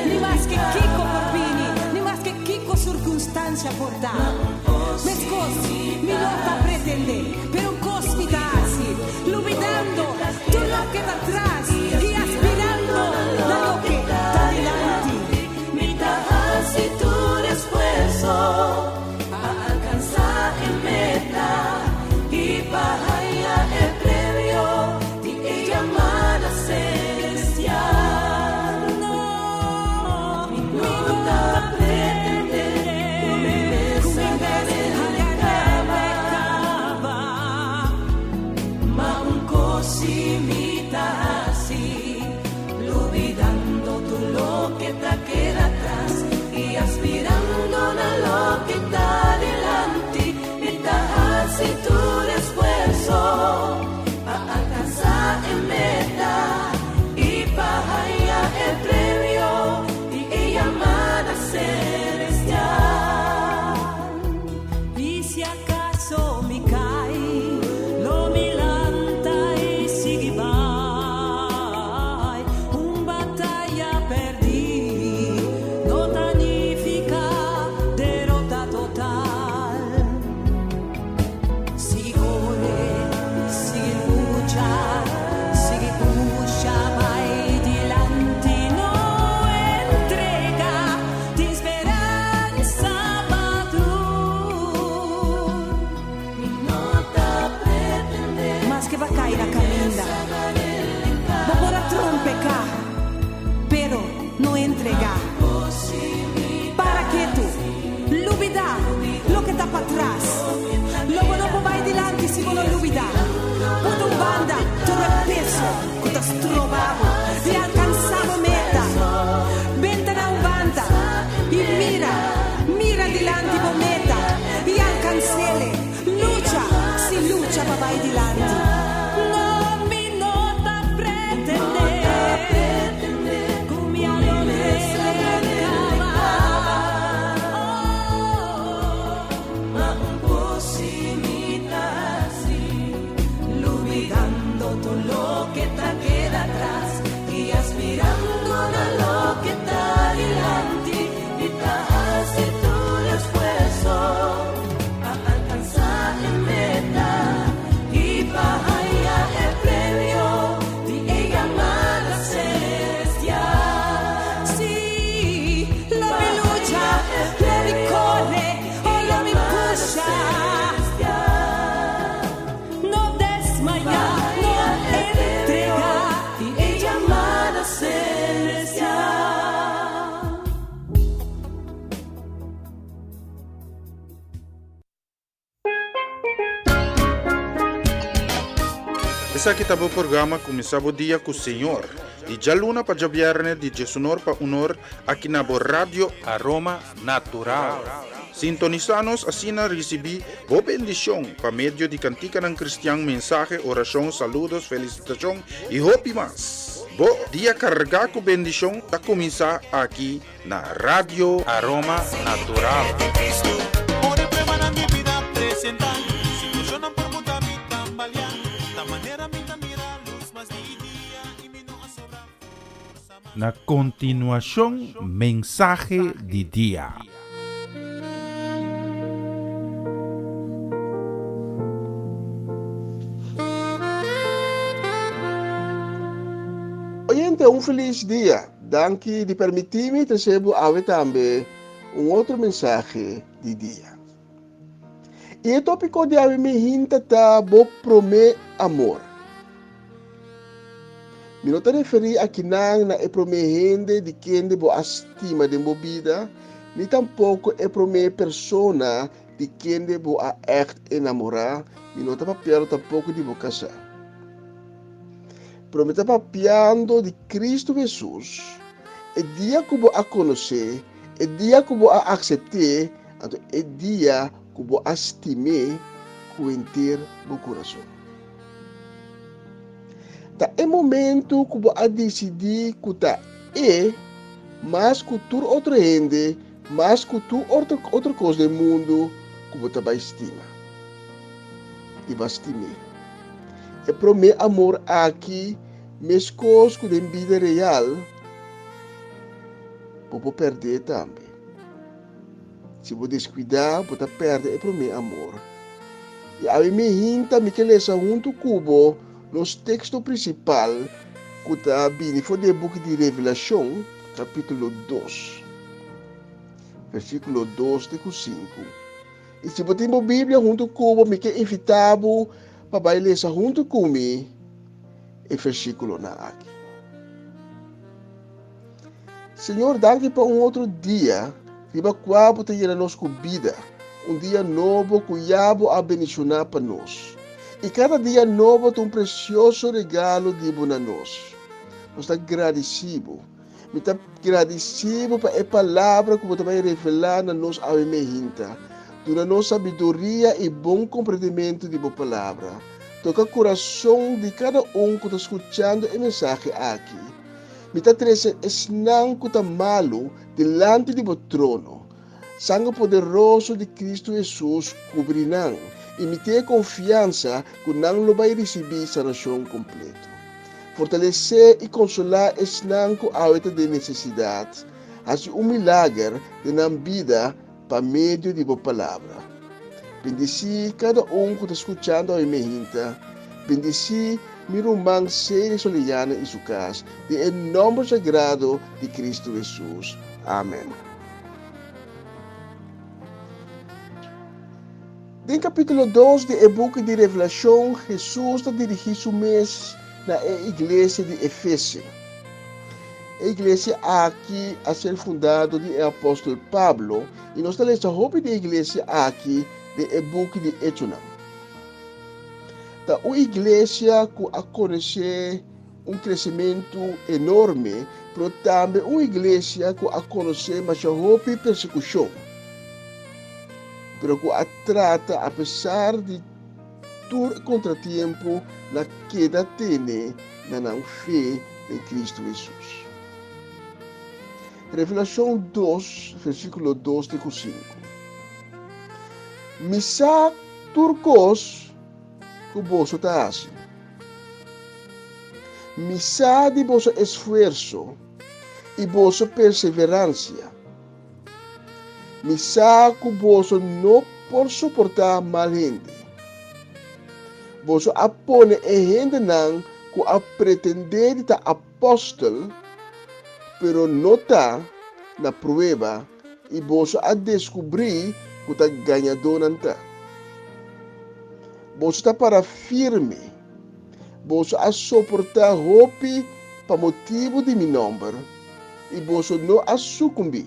ni más que Kiko Corbini, ni más que Kiko circunstancia por dar. Me scosi, mi nota pretende, per un cos mi ta hasi, luminando tu lo que está atrás y aspirando a lo que está delante. Mi ta hasi tu esfuerzo a alcanzar en meta y para el premio de ella llamada celestial. No, mi nota pretende, mi besa ma un così mi así, olvidando todo lo que te queda atrás y aspirando a lo que está delante, y así tu esfuerzo a alcanzar en meta y para allá el premio y llamada celestial. Y si acaso me cae, lo milanta y sigue vai, un battaglia perdí, no significa derrota total. Sigue corre, sigue lucha, sigue puxa, vai dilanti, no entrega, ti speranza matur. Mi nota pretende, mas que va a caer a caminda, va por a trompeca, pero no entrega. Para que tú, lubida, lo que está para atrás, luego no vai dilanti si non lubida. Puto un banda, todo el peso, que te has trovado, de alcanzado meta. Ventana un banda, y mira, mira dilanti po meta, y alcancele, lucha, si lucha pa vai dilanti. No mi nota pretende, con mi alone ma un po' si imita así, olvidando todo lo que te queda atrás y aspirando a lo que está delante, y hace todo el esfuerzo a alcanzar en meta y para allá el premio de ella llamada celestial. Sí, lo mi lucha, lo mi corre, o lo mi pusha. No desmaya, no entrega, y ella llamada celestial. Essa aqui tá o programa Começava o Dia com o Senhor. De Jaluna para Javierne, de Jesunor para Unor, aqui na Rádio Aroma Natural. Sintonizanos assim na recebi boa bendição para meio de cantica ng Cristian, mensaje, oração, saludos, felicitação e hope mas. Bo dia carga com bendição tá começar aqui na Rádio Aroma Natural. Ore prueba na mi vida presentar, situacionan por muta mi tambalear, ta manera mi mira luz mas di dia y mi no asobra. Na continuación, mensaje de día. Oyente, un feliz día. Danke de permitirme receber hoy también un otro mensaje de día. Y el tópico de hoy me hinta bo prome amor. Me não te referi a que não é promete de quem de boa estima de boa vida, nem tampouco é promete persona de quem de boa echt enamorar, me não te papiando tampouco de boa casar. Promete papiando de Cristo Jesus, é dia que boa conhecer, é dia que boa aceitar, é dia que boa estimar com inteiro do coração. É momento que você decidir que é mais que tu outra gente, mais que tu outra coisa do mundo que você vai estima. E vai estimar. E para meu amor aqui, minhas coisas que tem vida real, vou perder também. Se vou descuidar, vou perder para meu amor. E a mim hinta me que lesa junto cubo nos texto principal que está bem foi do book de Revelação, capítulo 2, versículo 2 de 5. E se você tem a Bíblia junto cubo, me que invitado para ler junto comigo o versículo na aqui. Senhor, dá-lhe para outro dia, riba qual te ir nos vida, dia novo que Yabo abençoar para nós. E cada dia novo tem precioso regalo de para nós. Nós estamos agradecidos. Estamos agradecidos para a palavra que você vai revelar na nossa alma. Dura nossa sabedoria e bom compreendimento de boa palavra. Toca o coração de cada que está escutando a mensagem aqui. Me está trazendo esnang que está malo delante de seu trono. Sangue poderoso de Cristo Jesus cobrirá e me ter confiança que não lo vai receber sanação completa. Fortalecer e consolar esnang que há de necessidade. Assim milagre de na vida para meio de boa palavra. Bendici cada que está escutando a minha. Bendici meu irmão Sérgio Soliana e sua casa, em nome sagrado de Cristo Jesus. Amém. No capítulo 2 do book de Revelação, Jesus está dirigindo seu mês na igreja de Efésio. A igreja aqui a ser fundada do apóstolo Pablo, e nós estamos lendo da igreja aqui do book de Hechos. A igreja que a conhecer crescimento enorme, mas também uma igreja que a conhecer mais a persecução. Pero que a trata, apesar de todo contratempo, na queda tem na fé em Cristo Jesus. Revelação 2, versículo 2 de 5. Misa turcos que você está fazendo. Misa de vosso esforço e vossa perseverança. Misa que você não pode suportar mal gente. Você apone a gente não que a pretender estar apóstolo, pero não está na prova e você a descobrir que está ganhador não está. Você está para firme. Você a suportar roupa para motivo de meu nome. E você não a sucumbir.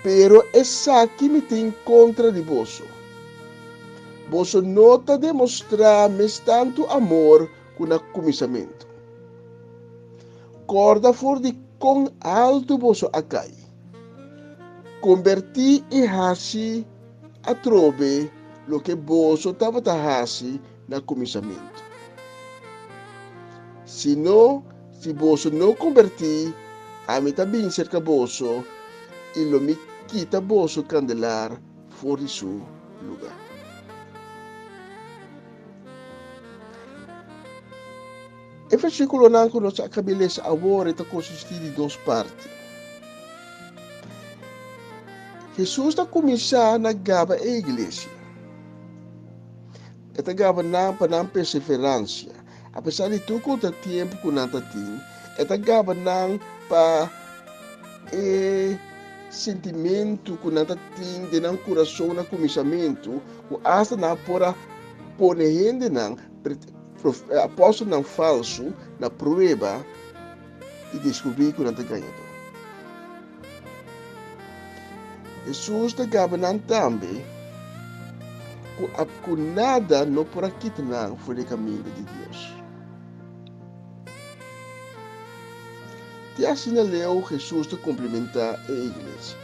Pero essa aqui me tem contra de você. Você não está demonstrando tanto amor com o começamento. Corda for de quão alto você acai. Converti e hasi a trove lo que você estava fazendo no começamento. Se você não convertir, a mim também cerca você e lo me quita você candelar fora de seu lugar. O versículo que nós acabamos de agora está consistido de duas partes. Jesus está começando a gaba a igreja. Está gabando para não perseverança. Apesar de todo o tempo que não tem, está gabando para sentimento que não tem de não coração no começamento, que hasta não pode pôr gente não apóstolo não falso na prova e descobrir que não está ganhando. Jesus está gabando também que nada não por aqui não foi o caminho de Deus. E assim leu Jesus de complementar a igreja.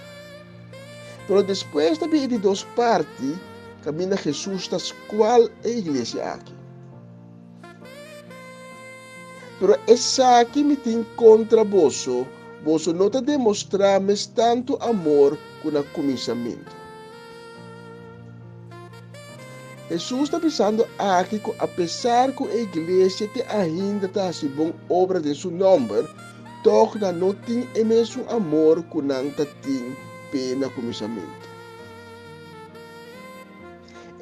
Mas depois também de duas partes, caminha Jesus das qual a igreja aqui. Pero essa que me tem contra você não está demonstrando mais tanto amor como no começamento. Jesus está pensando aqui que, apesar que a igreja ainda está a bom obra de seu nome, torna não tem o mesmo amor que não tem pena no começamento.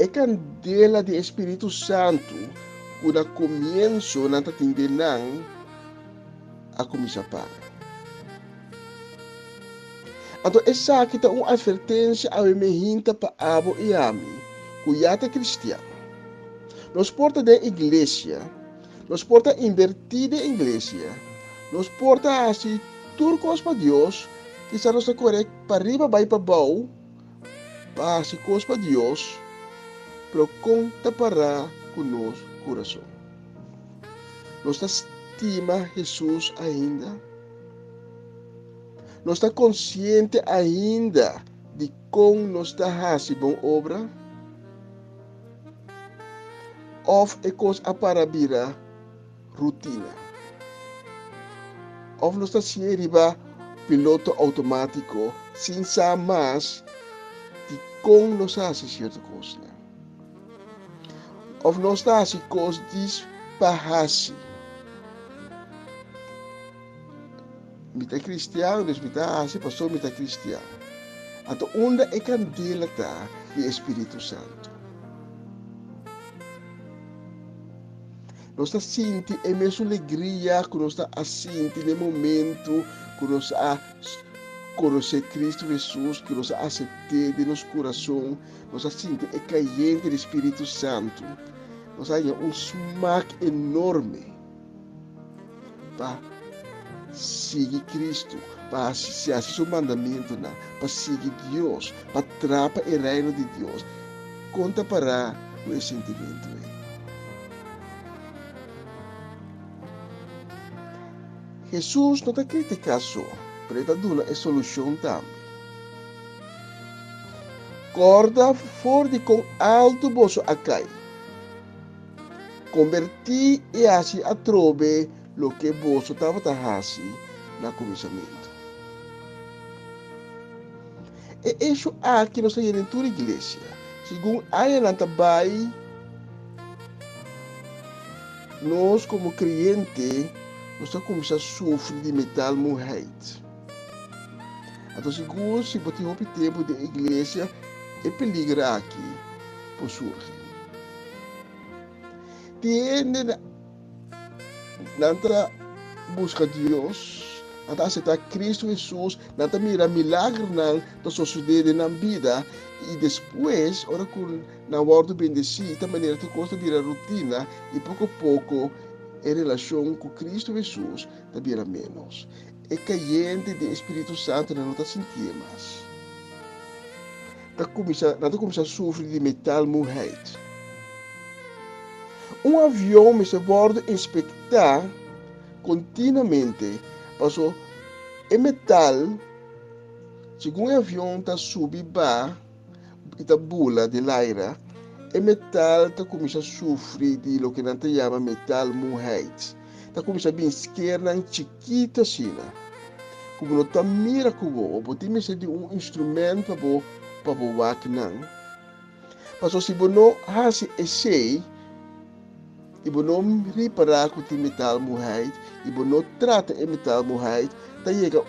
A candela do Espírito Santo, que no começo não tem de não, a começar para. Então, essa aqui é uma advertência a mim para abo e a mim, que já é cristiano. Nós porta da igreja, nós porta invertir da igreja, nós porta assim turcos para Deus, que está nossa correta para riba, vai para baixo, para assim coisas para Deus, para conta para com nosso coração. Nós estima Jesus ainda. Nós está consciente ainda de como nós está fazendo boa obra? Ou é coisa para virar rotina? Ou nós está sendo piloto automático sem saber mais de como nós fazemos certa coisa? Ou nós está fazendo coisas para fazer? Mita cristiano, dus mita asi pastor mita cristiano. Então, onde é candela tá o Espírito Santo? Nós está sentindo a mesma alegria que nós está sentindo no momento que nós está conhecer Cristo Jesus, que nós aceitamos de nosso coração, nós está sentindo a caiente do Espírito Santo. Nós temos smaak enorme para seguir Cristo, para seguir seu mandamento, para seguir Deus, para atrapar o reino de Deus. Conta para o sentimento. Jesus não está criticando só, mas está dando a solução também. Corda forte com alto bolso a cair. Converti e assim a trobe lo que você estava fazendo no começamento. E isso aqui nós estamos em toda a igreja. Segundo a Yanantabai, nós como cliente, nós estamos começando a sofrer de metal morrente. Então, segundo se você tem o tempo da igreja, é peligro aqui por surgir. Tiene nanta busca Deus, nanta aceitar Cristo Jesus, nanta mira milagre não da suceder na vida e depois, ora com na hora bendecida, maneira que costa vira rotina e pouco a pouco a relação com Cristo Jesus está vira menos. É caiente do Espírito Santo não está sentindo mais. Nanta começa a sofrer de metal morrente. Avião me se pode inspectar continuamente, passou o metal, segundo o avião está subindo e está bula de l'aire, o metal está começando a sofrer de lo que não se chama metal morrente. Está começando a bem esquerda, chiquita assim. Como não está mira como você tem que ter instrumento para voar que não. Passou se você não faz esse e você não reparar que o metal morrente, e você não trata o metal morrente, então chega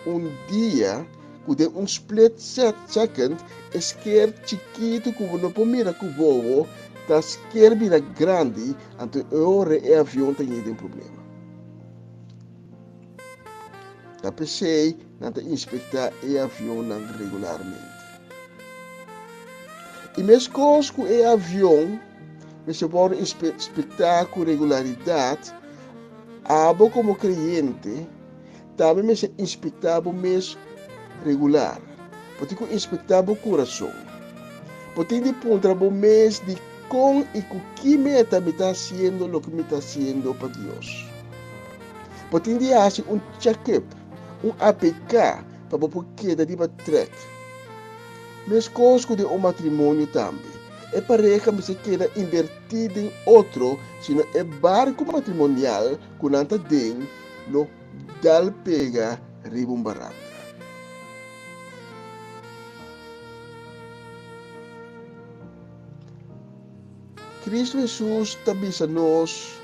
dia que tem split second, esquerda chiquito que você não pode mirar com o voo, a esquerda vira grande, então o avião tem um problema. Então pensei, não inspectar o avião regularmente. E mesmo com o avião, você pode inspectar com regularidade, abo como cliente, também você inspectar o mês regular. Pode inspectar o coração. Pode encontrar o mês de com e com que meta me está fazendo o que me está fazendo para Deus. Pode fazer check-up, APK, para você quedar de track. Mas coisas de matrimônio também. a pareja se queda invertida em outro, sino é barco matrimonial com anta den no dal pega ribum barranca. Cristo Jesus tabisa nós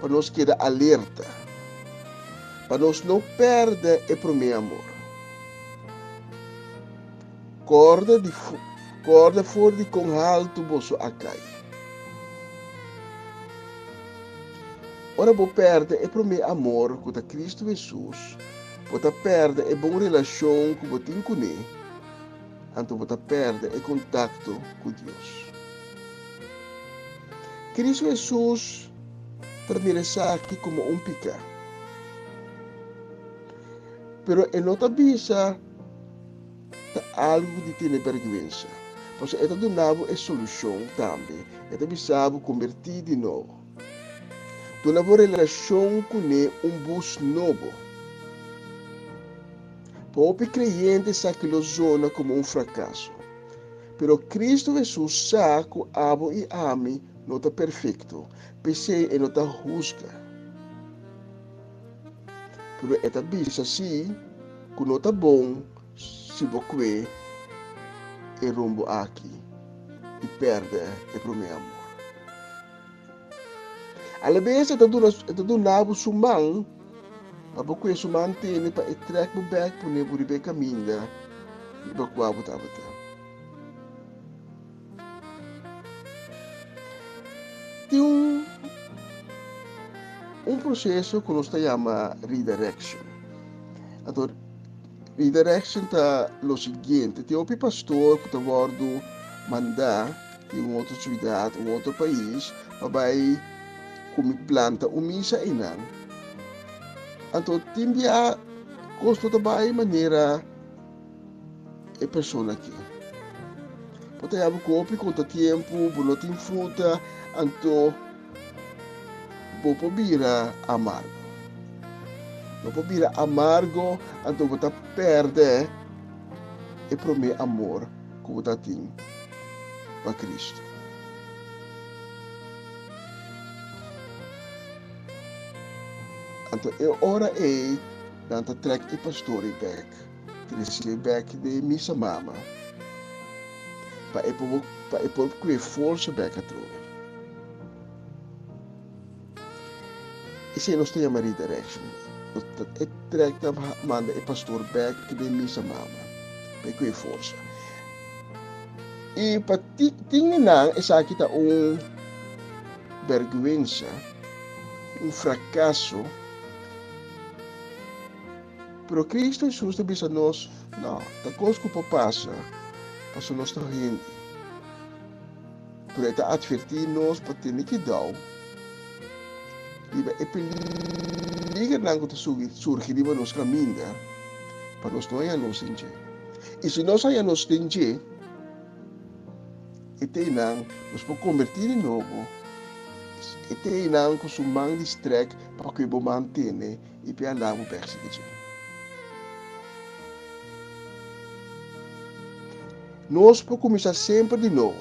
para nós quedar alerta, para nós não perder o primeiro amor. Corda fora de com alto bolso a cai. Ora vou perder o primeiro amor com Cristo Jesus, vou perder a boa relação com o tem com ele, então vou perder o contato com Deus. Cristo Jesus termina aqui como um pecado. Pero ele não avisa algo de ter vergonha. Porque ele donava a solução também. Ele avisava convertir de novo. Donava relação com ele bus novo. Para o creyente sabe que zona como um fracasso. Pero Cristo Jesus sabe que abo e ame não está perfeito, pese e não está juzga. Pero esta bisa assim, que não está bom, se você e rumbo aqui e perde o primeiro amor. Às vezes, está do nabo sumang, para você sumang tem para track o back para não poder caminhar e para qual você está. Tem um processo que nós chamamos redirection. Então, redirection está o seguinte: tem um pastor que está mandar em uma outra cidade, um outro país, para como planta uma missa em nan. Então, tem dia custo de maneira a pessoa aqui. Pode haver copo conta tempo, não tem fruta, então vou pobira amargo. Não pobira amargo, então você perde o primeiro amor que você tem para Cristo. Então é hora aí de trazer o pastor back, trazer back de missa mama, para que força back a trouxe. Esse nós temos redirection. Het trekt dan manda e pastor back de missa mama. Para que força. E para tingnan essa aqui tá vergonha, fracasso. Pero Cristo Jesus te bisa nós, não, tá coisa que passa nós tá rindo. Pero ele tá advertir nós para ter que dar. E perigo não que surge de nos caminho, para nós não é nos sentir. E se nós é nos sentir, e não nos pode convertir de novo. E não com o man distract para que o mantenha e para lá o perseguir. Nós podemos começar sempre de novo.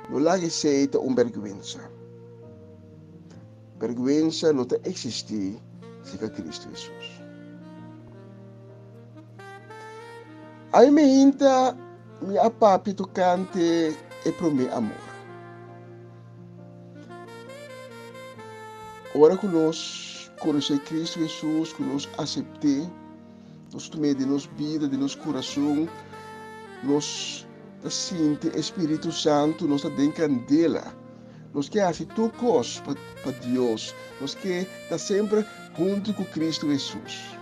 Não lage aceita vergonha. Vergonha não existe sem Cristo Jesus. Aí me inta minha papi tocante e primeiro amor. Ora que nós conhecemos Cristo Jesus, que nós aceitamos, nós tomamos de nossa vida, de nosso coração, nós sentimos o Espírito Santo, nós temos candela. Nós queremos fazer tudo coisas para Deus. Nós queremos estar sempre junto com Cristo Jesus.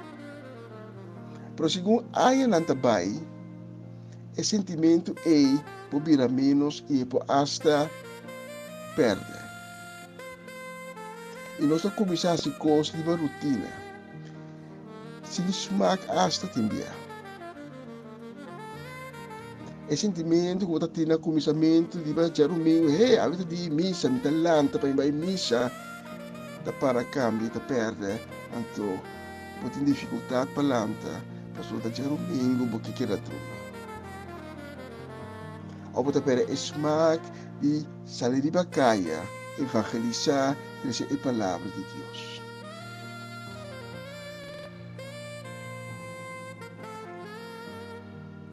Mas segundo aí não trabalha, o sentimento é por virar menos e por hasta perder. E nós começamos a fazer coisas de uma rotina. Sem smaak hasta também. O sentimento que você tem no começamento de baixar o meu, a vida de missa, me talanta para ir missa, para câmbio, para perder, então, você tem dificuldade para lanta, para você baixar o meu, porque quer tudo. Op het pere smaak de saliribacaya, evangelizar, crescer a palavra de Deus.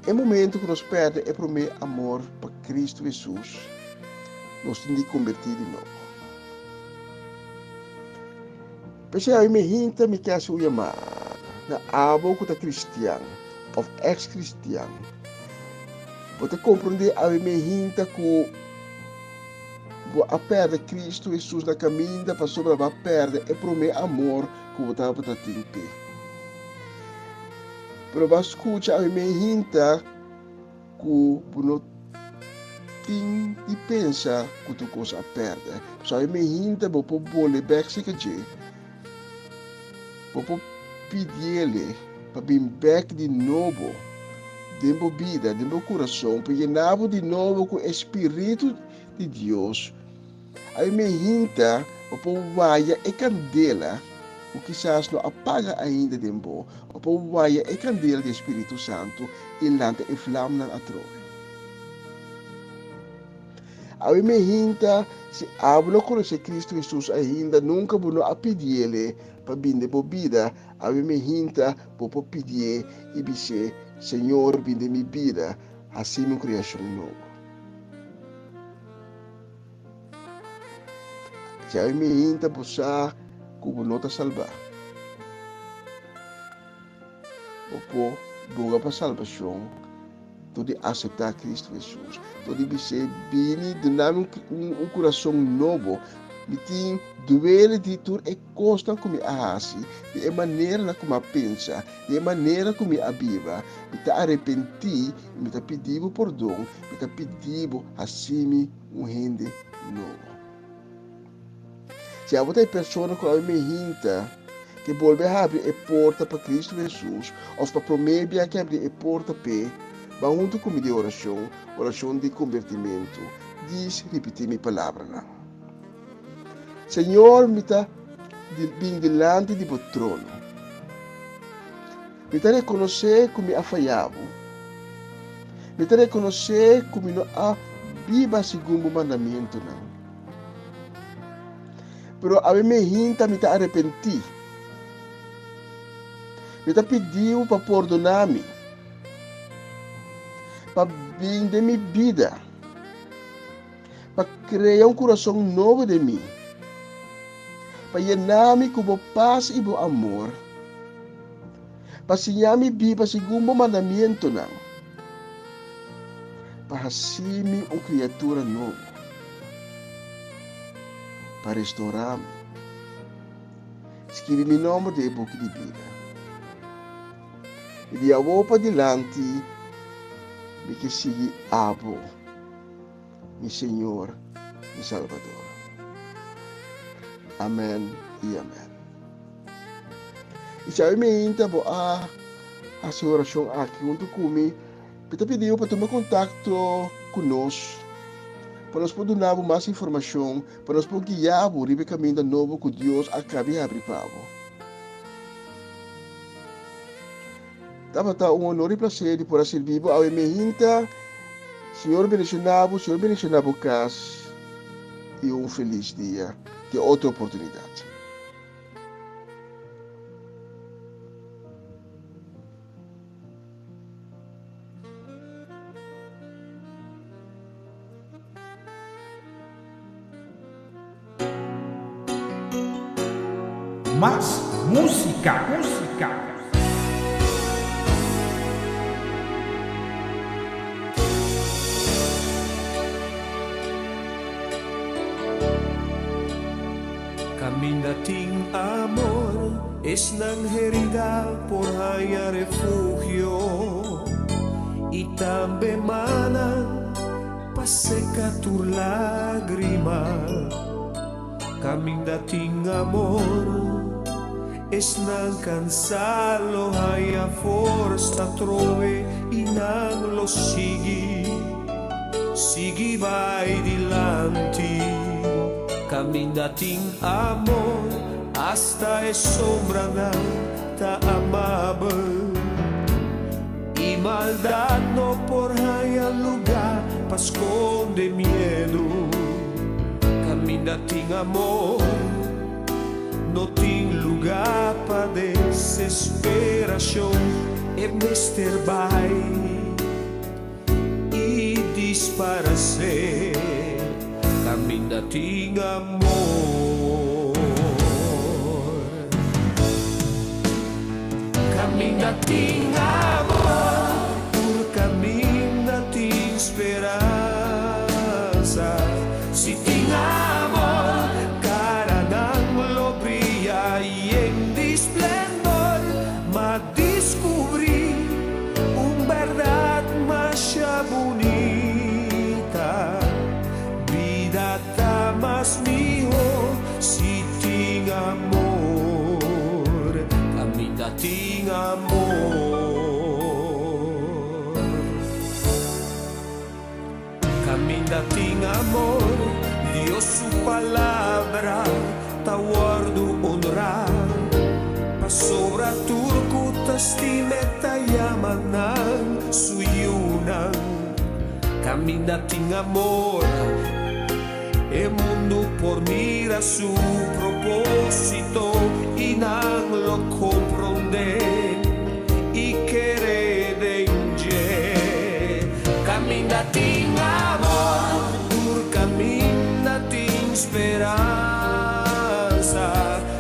Em momento que nós perdemos o primeiro amor para Cristo Jesus, nós temos que convertir de novo. Pessoal, me hinta me quer se chamar na abo que é cristiano ou ex-cristiano. Você compreender a me hinta que a perda Cristo Jesus na caminho para sobre a perda é primeiro amor que você está tendo. Pero vai escutar a minha hinta que não tem de pensar que tu coisa a perder. Só a minha hinta vou pôr bole back se que je. Vou pedir ele para vir back de novo, dentro da vida, dentro do coração, para llenar de novo com o Espírito de Deus. A minha hinta vou pôr vaia e candela. O que quizás não apaga ainda tempo, o povo vai a candela do Espírito Santo e lanta e flama na atrove. A minha hinta, se hablo com esse Cristo Jesus ainda, nunca vou a pedir ele para vir de bebida, a minha hinta vou pedir e dizer, Senhor, vim de minha vida, assim uma criação nova. Se a minha hinta buscar como não está salvar. Ou boga para salvação, tu de aceitar Cristo Jesus, tu de ser bem, de dar um coração novo, me tem duele de tu é constante como a assim, de maneira como a pensa, de maneira como a viva, me tá arrepentir, me tá pedindo perdão, me tá pedindo assim um rende novo. Se há outra pessoa que me hinta que volve a abrir a porta para Cristo Jesus, ou para prometer que abrir a porta para, vai junto comigo de oração de convertimento, diz, repetir minha palavra. Senhor, me está bem delante do trono. Me está reconhecer como me afaiavo. Me está reconhecer como não há viva segundo o mandamento. Pero a mim me hinta, me está arrepentir. Me está pedindo para perdonar-me. Para vir de minha vida. Para criar um coração novo de mim. Para llenar-me com paz e bom amor. Para ensinar-me viva segundo o mandamento. Para ser-me uma criatura nova. Para restaurar-me. Escreve meu nome de boca de vida. E de agora para diante, me que siga abo, meu Senhor e Salvador. Amém e amém. E se eu me inta a sua oração aqui junto comigo, eu pedi para tomar contato conosco. Para nós poder dar mais informação, para nós poder guiar o caminho novo que Deus acaba de abrir para nós. Estava um honor e prazer de poder servir ao emergente, Senhor bendicionado o caso e um feliz dia de outra oportunidade. Más música. Camino dating amor es nang herida por haya refugio y también manan paseca tu lágrima. Camino dating amor es nang cansalo haya forza trove y nang lo sigi vai dilanti. Camino dating amor hasta es sombra na ta amable y maldad no por haya lugar esconde miedo. Camina tin amor, no tem lugar para desesperação. É Mr. Vai e diz para ser, camina tin amor, camina tin amor, por camina tin esperança. Se tem amor, cara não lo brilha e em esplendor, mas descobri verdade mais bonita. Vida tá mais melhor se tem amor. A vida tem amor. Caminha tem amor. Dios su palabra ta guardo honrar. Pa sobra turco testime ta yamanan suyunan. Camina tin amor. El mundo por mira su propósito y nan lo comprende y quiere danger. Camina tin amor, por camina tin esperanza.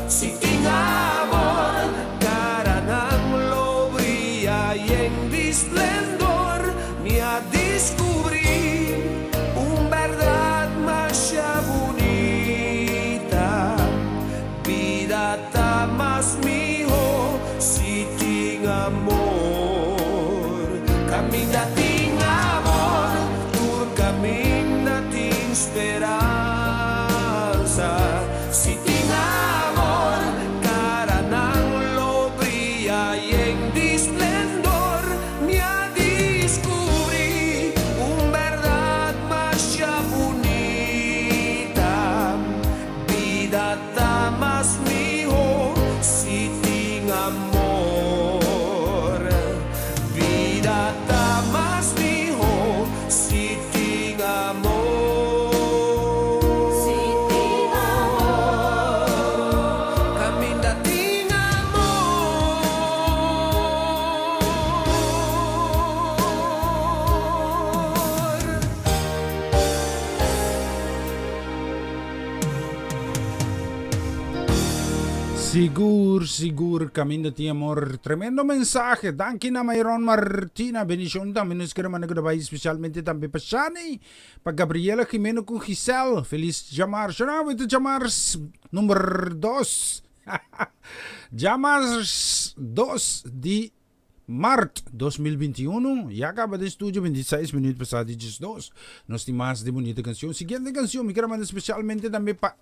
Si tin amor, cara nan lo brilla y en esplendor me ha descubrir un verdad más bonita. Vida ta más mejor si tin amor. Camina tin amor, tu camina tin esperanza. Si tin amor, cara nan lo brilla y en esplendor me ha descubrir un verdad más bonita. Vida ta más mejor si tin amor. Vida ta más mejor si tin amor. Si tin amor. Camina tin amor. Sigur, camino de amor. Tremendo mensaje. Danke na Mayron Martina. Bendición también nos queremos nagdabay especialmente también para Shani, para Gabriela Jimeno con Giselle. Feliz llamar. Shana, ito llamar número 2. Llamar 2 de Mart 2021. Ya acaba de estudio 26 minutos pasados 2. Nos más de bonita canción. Siguiente canción, me quiero mandar especialmente también para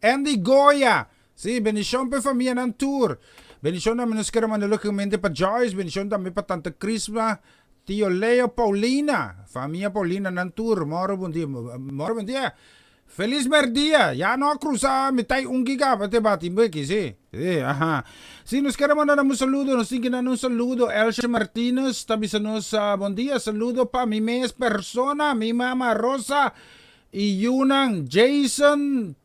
Andy Goya. Sí, bendición para familia ng tour. Bendición namin nos queremos mandar lógicamente para Joyce. Bendición también para Tanta Crisma, Tío Leo, Paulina. Familia Paulina ng tour. Moro buen día. Feliz merdia. Ya no cruza mitay ungiga. Pati bati sí. Sí, ajá. Sí, nos queremos mandar un saludo. Nos tingnan un saludo. Elsa Martinez. Tabi sa nos buen día. Saludo pa mi mes persona. Mi mama Rosa. Y Yunang Jason.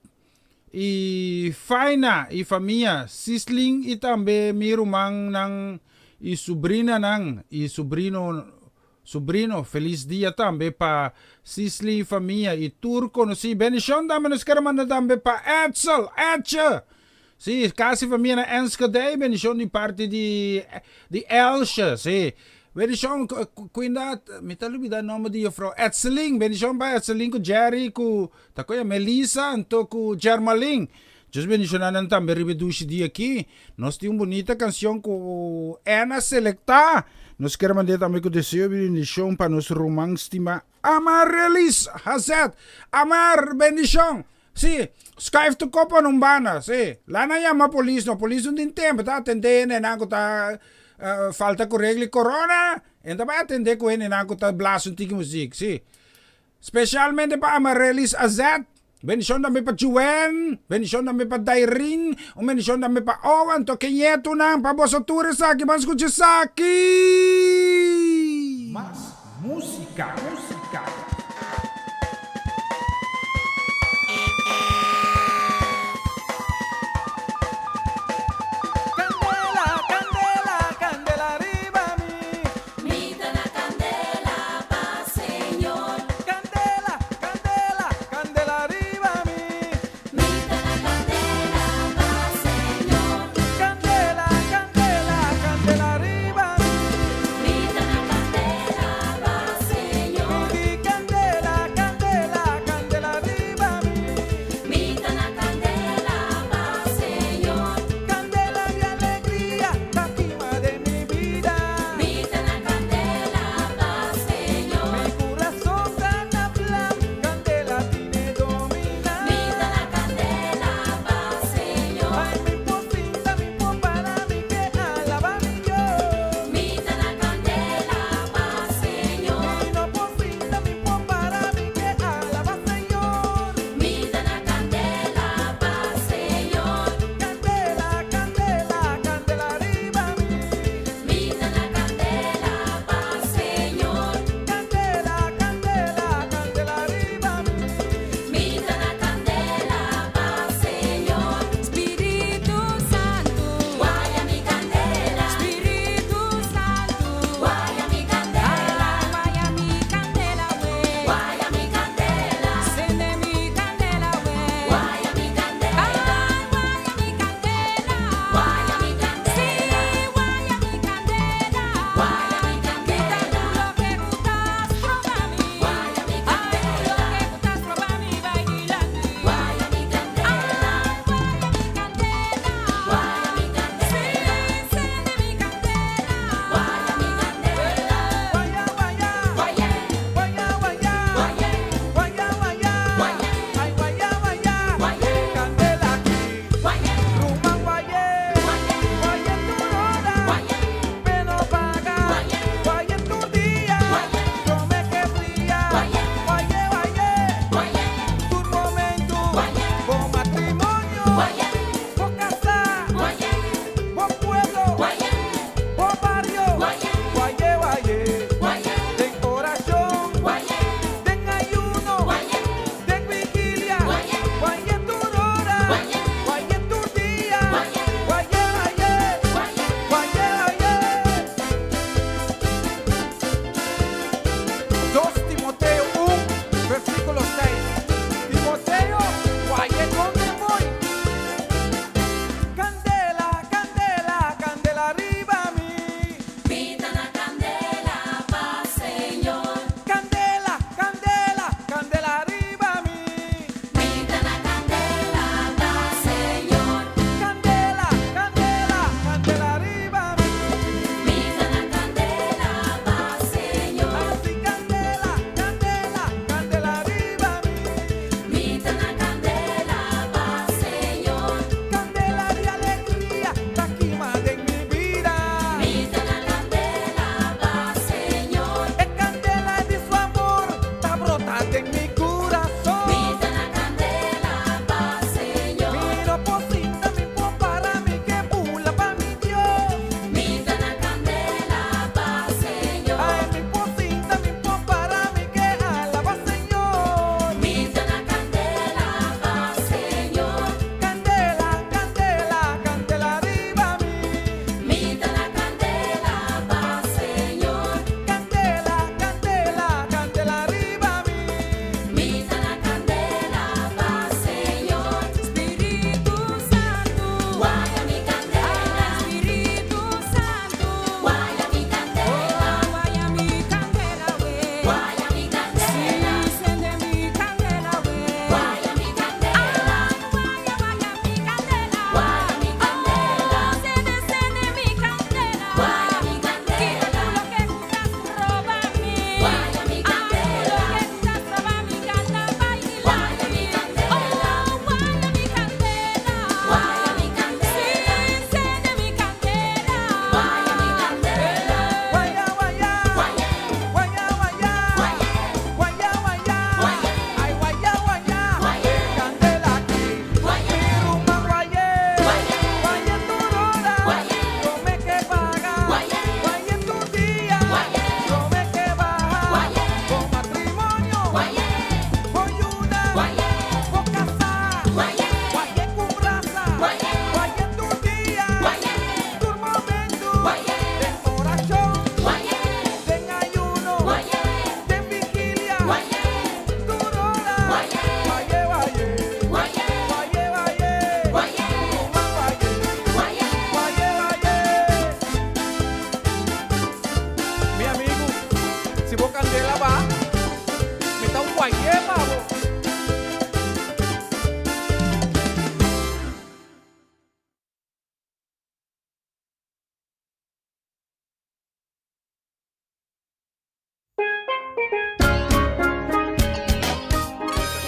Y Faina y familia Sisling y también mi rumang ng y sobrina ng y sobrino feliz día también pa Sisling y familia y Turco no si bendición también nos queremos también pa Edsel sí casi familia na Enskede bendición di parte di Elsa sí. Bendición, kuinda, me talubida nome di Frau Etzeling. Bendición pa Etzeling ko Jerry ko takoya Melissa anto ko Germaling. Just bendicionanan también ribedushi di aqui. Nós tem bonita canção com Ana Selecta. Nós queremos mandar também com deseo bendição para nosso romang estima Amar Relis Hazet. Amar bendição. Sí, skype to kopa nung bana. Sí, lana yama polis no polis din tempo ta atendene na ko ta falta ko regli corona, enta ba atende ko en ako ta blasun tiki musik, si. Specialmente pa Amarelis Azet, bendición dami pa Juen, bendición dami pa Dairin, bendición dami pa Owen, to kenyeto nang pabosoture saki, mas ko saki. Más música.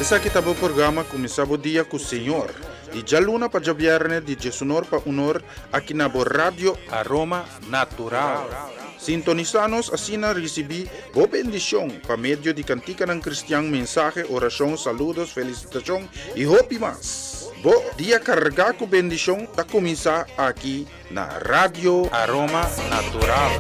Essa aqui tá o programa Começava o Dia com o Senhor. De Jaluna para Javierne, de Jesunor para Unor, aqui na Rádio Aroma Natural. Sintonizanos assim na recebi boa bendição para meio de cantica ng Cristiano, mensaje, oração, saludos, felicitação e hope mas. Bo dia carregar com bendição tá começar aqui na Rádio Aroma Natural.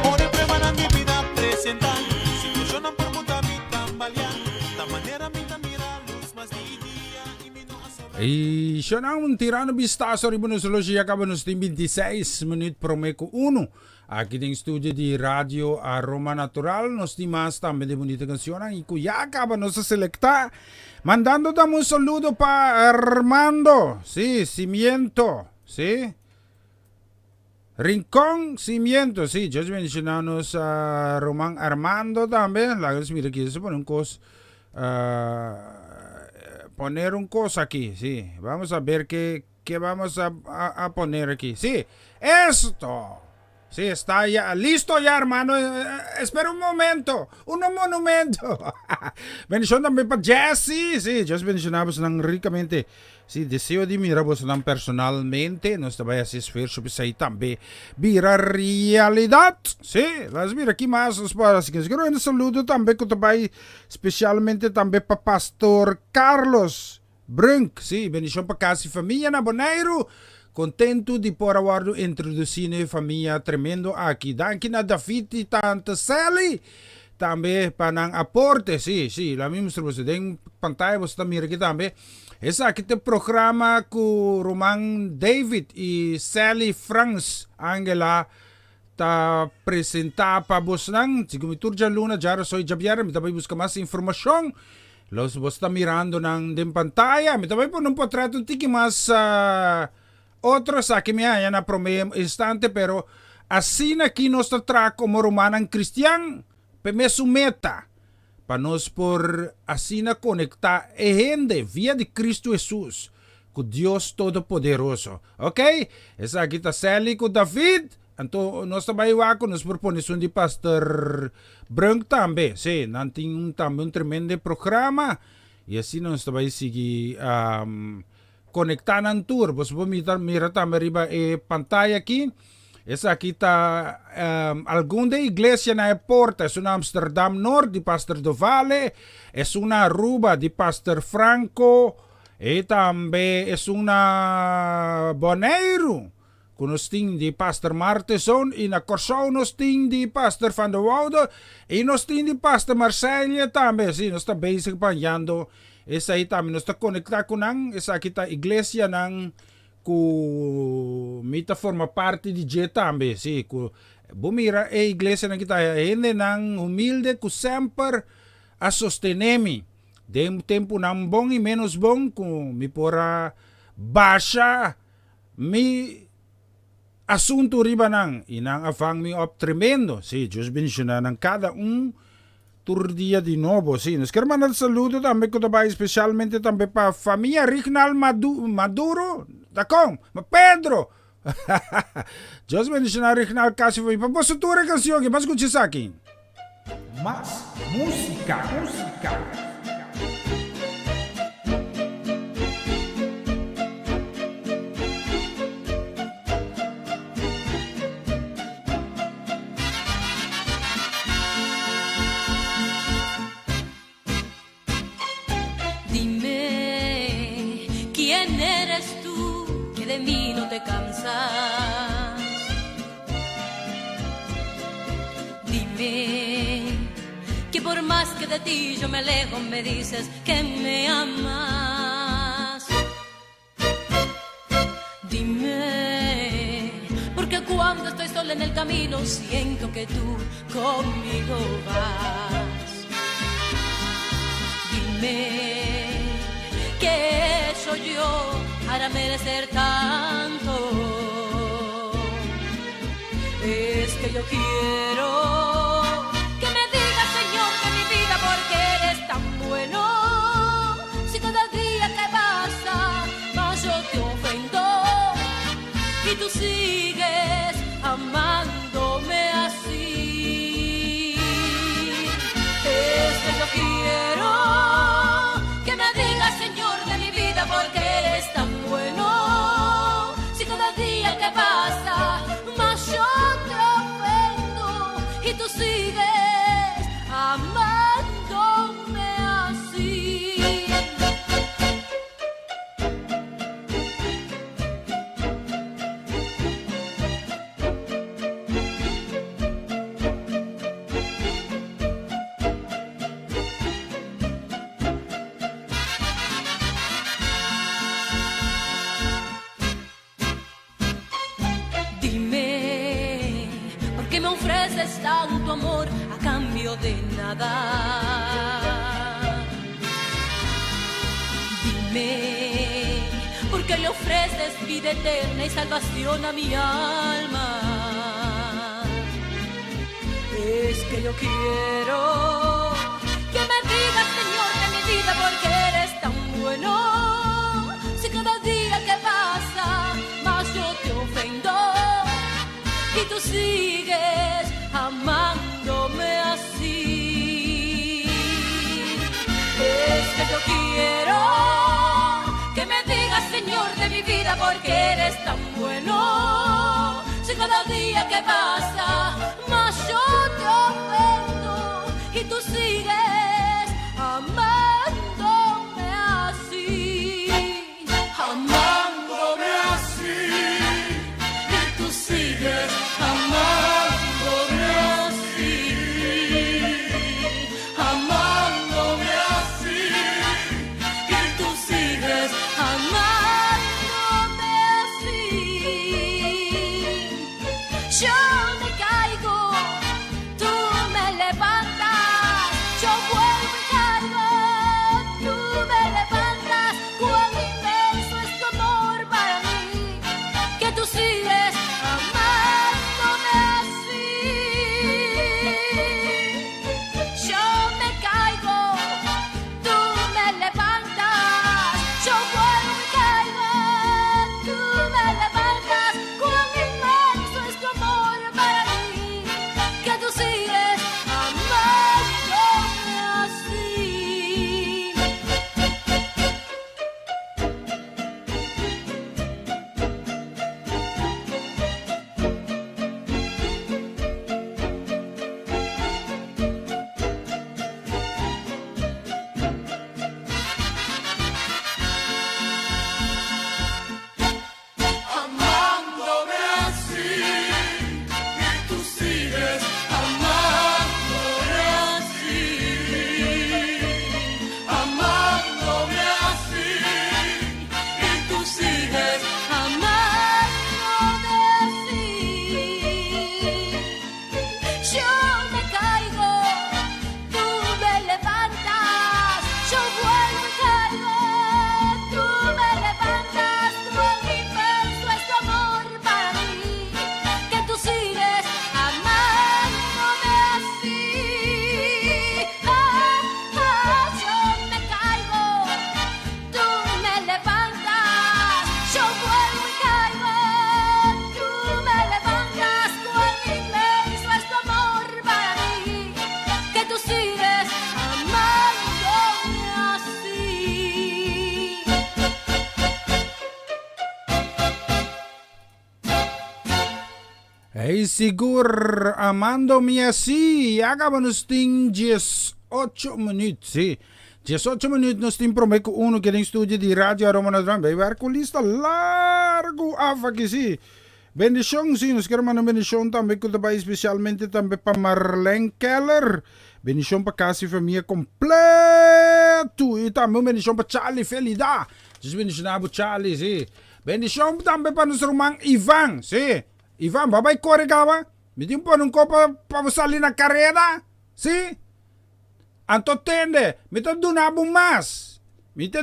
Por el problema de mi vida presentar, situación no permuta mi tambalear, de manera mi mira luz más día y mi no hace. E siya na un tirano bistaso ribuno solo siya acaba nos 26 minutes promeco 1. Aqui tem estúdio de rádio Aroma Natural, nos demais também de bonita canção, e que já acaba nos selectar, mandando também um saludo para Armando, sí, Cimiento, sí, Rincón Cimiento, sí, ya mencionamos a Román Armando también, la verdad mira aquí, se pone un cos, poner un cosa aquí, sí, vamos a ver qué vamos a poner aquí, sí, esto. Sí, está ya listo ya, hermano. Espera un momento. Un monumento. Bendición también para Jesse. Sí, Jesse bendicionamos ng ricamente. Sí, deseo de mirarvos lang personalmente. Nos vaya a hacer esfuerzo pues ahí también. Vira realidad. Sí, las mira aquí más. Así que seguro un saludo también que te especialmente también para Pastor Carlos Brunk. Sí, bendición para casi familia na Bonaire. Contento de por aguardo introduzir família tremendo aqui. Danke na David e Tante Sally. Também para ang aporte. Sí, la misma você tem pantalla, você também aqui também. Essa aqui tem programa com Roman David e Sally France Angela ta apresentar para você nang. Se gumitur dyan luna, dyan soy Javier, me tabay busca mais informação. Los você está mirando ng din pantalla. Me tabay po nung portreto tiki mas otros aquí me hayan a promedio instante, pero así aquí nos trae como romanan cristian, me sumeta, para nos por así na conectar gente via de Cristo Jesús, con Dios Todopoderoso. Ok? Esa aquí está Sally con David, anto nos tabaywa ko nos propone de Pastor Brunk también, sí, nanting también un tremendo programa, y así nos tabay sige conectanan tour. Vos mira também riba pantalla aqui. Essa aqui está alguma igreja na porta. É uma Amsterdam Norte de Pastor Dovale. É uma Aruba de Pastor Franco. E também é uma Bonaire. Com nos ting de Pastor Marteson. E na Corsão nos ting de Pastor Van der Woude. E nos ting de Pastor Marcelo também. Sim, nós estamos basic panhando. Esa aí também nós está conectado com nang. Essa aqui está igreja nang ku mita forma parte de J também, sim. Ku bumira é igreja nang kita ainda nang humilde ku sempre a sostenemi. Dem tempo nang bom e menos bom ku mi pora baixa mi assunto riba nang inang afang mi op tremendo. Sim, Deus bendicionar nang cada dia de novo, sim. Nos quero mandar saludo também que eu especialmente também para a família Rignal Maduro, da com, Pedro. Deus bendicionar Rignal Cássio para você toda a canção que mais escute aqui. Más música. De mí no te cansas. Dime que por más que de ti yo me alejo, me dices que me amas. Dime, porque cuando estoy sola en el camino siento que tú conmigo vas. Dime, ¿qué he hecho yo para merecer tanto? Es que yo quiero que me digas, Señor, de mi vida, porque eres tan bueno. Si cada día que pasa más yo te ofendo y tú sigues amándome así. Es que yo quiero que me digas, Señor, de mi vida, porque eres tan bueno. Si cada día que pasa más yo te ofendo y tú sigues amándome así. Dime, ¿por qué me ofreces tanto amor a cambio de nada? Dime, ¿por qué le ofreces vida eterna y salvación a mi alma? Es que yo quiero que me digas, Señor, de mi vida, porque eres tan bueno. Si cada día que pasa más yo te ofendo y tú sigues amándome así. Es que yo quiero que me digas, Señor, de mi vida, porque eres tan bueno. Si cada día que pasa más yo te ofendo y tú sigues amándome así. Amándome así y tú sigues amándome así. Amándome así y tú sigues amándome así. Yo me caigo, tú me levantas. Yo vuelvo y caigo, tú me levantas. Cuán inmenso es tu amor para mí, que tú sigues amándome así. Yo me caigo, tú me levantas. Yo vuelvo y caigo, tú me levantas. Cuán inmenso es tu amor para mí, que tú sigues amándome así. Amándome así y tú sigues amándome así. Amándome así y tú sigues amándome así. Yo me caigo, tú me levantas. Yo vuelvo y caigo, tú me levantas. Cuán inmenso es tu amor para mí, que tú sigues amándome así. Yo me caigo, tú me levantas. Yo vuelvo y caigo, tú me levantas. Cuán inmenso es tu amor para mí, que tú sigues amándome así. Hey, sigur, amándome así. Acabamos ting 18 minutos, sí. 18 minutos nos tem prometo uno que tem estúdio de rádio Aroma Natural. Vai ver com lista largo aqui, sim. Bendição, sim. Nós queremos uma bendição também que vai especialmente também para Marlene Keller. Bendição para casa e família completo. E também bendição para Charlie Felida. Just bendição para Charlie, sim. Bendição também para nosso irmão Ivan, sim. Ivan, babay corre kawa? Mitin po nung ko pa salir na carrera, sim. Anto tende, mita dunabong mas. Mita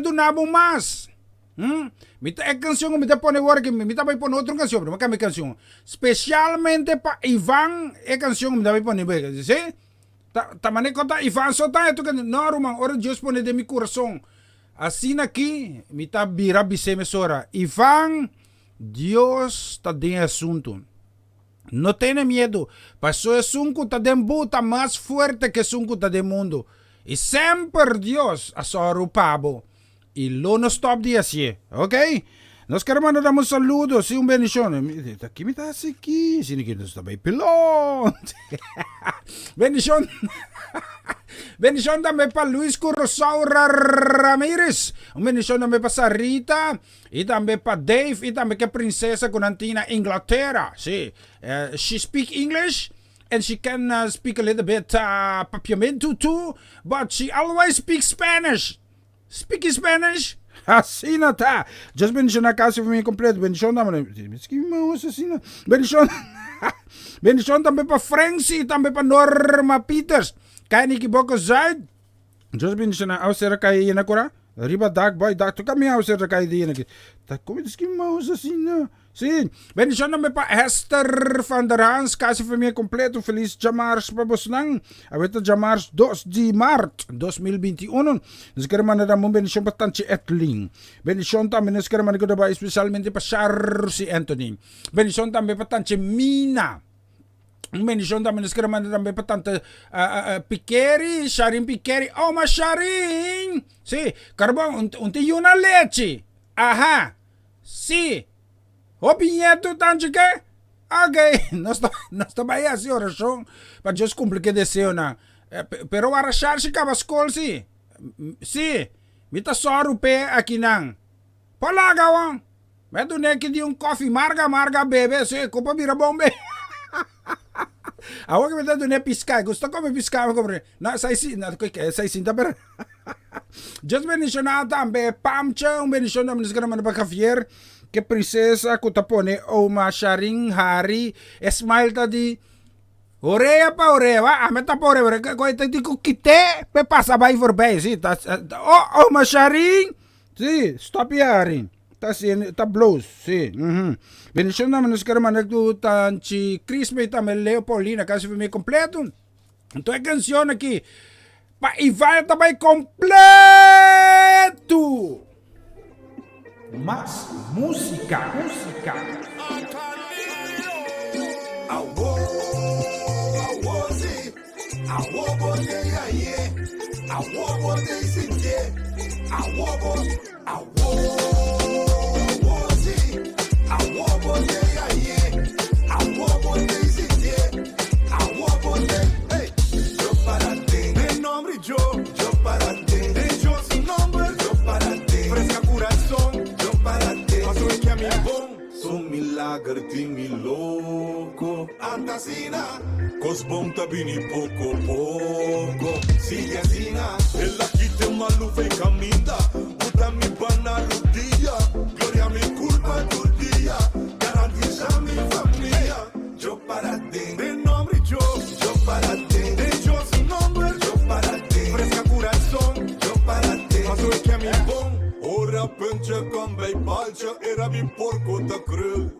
é canção, mita pone work, mita vai pôr outra canção, mas que é canção. Especialmente para Ivan, é canção, mita vai pôr, sim. Tamane kota Ivan só tá, tu que não, irmão, ora Deus pone de mi coração. Assim aqui, mita bira bisemesora. Ivan, Deus está dentro assunto. Não tenha medo, pasó es sunco está dentro tá mais forte que sunco está dentro mundo. E sempre Deus a soro pabo. E lo no stop de assim, ok? Nós queremos mandar um saludo, sim, bendição. Aqui me tá aqui, sim, que nós também pilão. Bendição. Bendição também para Luis Currosaura Ramirez. Bendição também para Sarita. E também para Dave. E também que é princesa Conantina Inglaterra. Sí. She speak English. And she can speak a little bit papiamento too. But she always speaks Spanish. Speak Spanish. Assim não tá. Just bendição na casa para mim completo. Bendição também. Bendição. Bendição também para Francie. E também para Norma Peters. Kaya ni Kiboko Zaid. Just bendição na ausera kaya na kura. Riba dag boy dag. Tu kami ausera kaya di na. Tak como diz que mouse assim não. Sim. Bendição também para Esther van der Hans. Casa família completo. Feliz Jamars para você não. Aveta Jamars 2 de março 2021. Nós queremos mandar uma bendição para Tante Etling. Bendição também nós queremos mandar especialmente para Charles Anthony. Bendição também para Tante Mina. Bendição também nós queremos mandar também para Tante Piqueri, Sharin Piqueri. Oh, mas Sharin! Sim. Carbão, unti na leite. Aha. Sim. O pinheto tanto que? Ok, nós estamos aí assim oração para Deus cumprir que desejo na. Pero arrachar se acaba escola sim. Sim, me tá só o pé aqui não. Polaga wan. Mas tu nem que de coffee marga bebe, sim, copa vira bom be. Awak me tá tu nem piscar, gusto como piscar como. Na sai sim, na sai sim tá per. Just bendicionado também, pamcha, bendição também nos queremos para Javier. Que princesa que tapone o Sharin Hari smile tadi oreia pa oreia va meta pa oreia ko tadi ko kite pe passa vai voorbij zie o Sharin zie stop Harin tá sim tá blows sim bendição na nos quero mandar tu tanti Crispe também Leopoldina caso foi completo então é canção aqui pa Ivan também completo. Más música. Agarti-me louco, antasina, cos bom tabini pouco pouco. Sigue asina, ela que tem uma luva e caminha, bota mi bana no dia, gloria mi culpa do dia, garantiza mi família. Eu para ti, de nome eu para ti, de eu sem nome eu para ti, fresca coração eu para ti, mas o que é mi bom, ora pensa com bem balcha, era mi porco da cruz.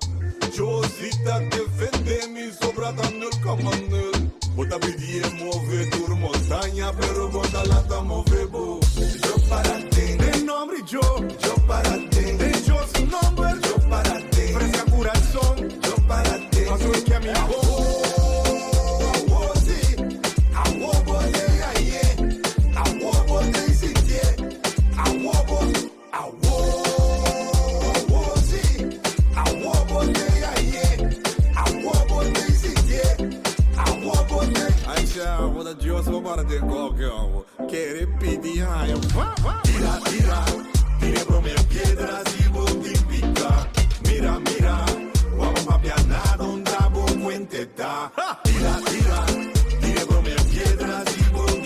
Josita defende-me sobrada no camanel. Bota pedir mover por montanha, pero bota lá tá mover bo. Eu para ti, de nome eu para ti, de eu sem nome eu para ti, fresca coração eu para ti, mas o que é mi bom. Dios vou para de qualquer querer pedir raio. Tira, tire pro meu piedras e vou te picar. Mira, vamos papiar onde a bom cuente tá. Tira, tire pro meu piedras e vou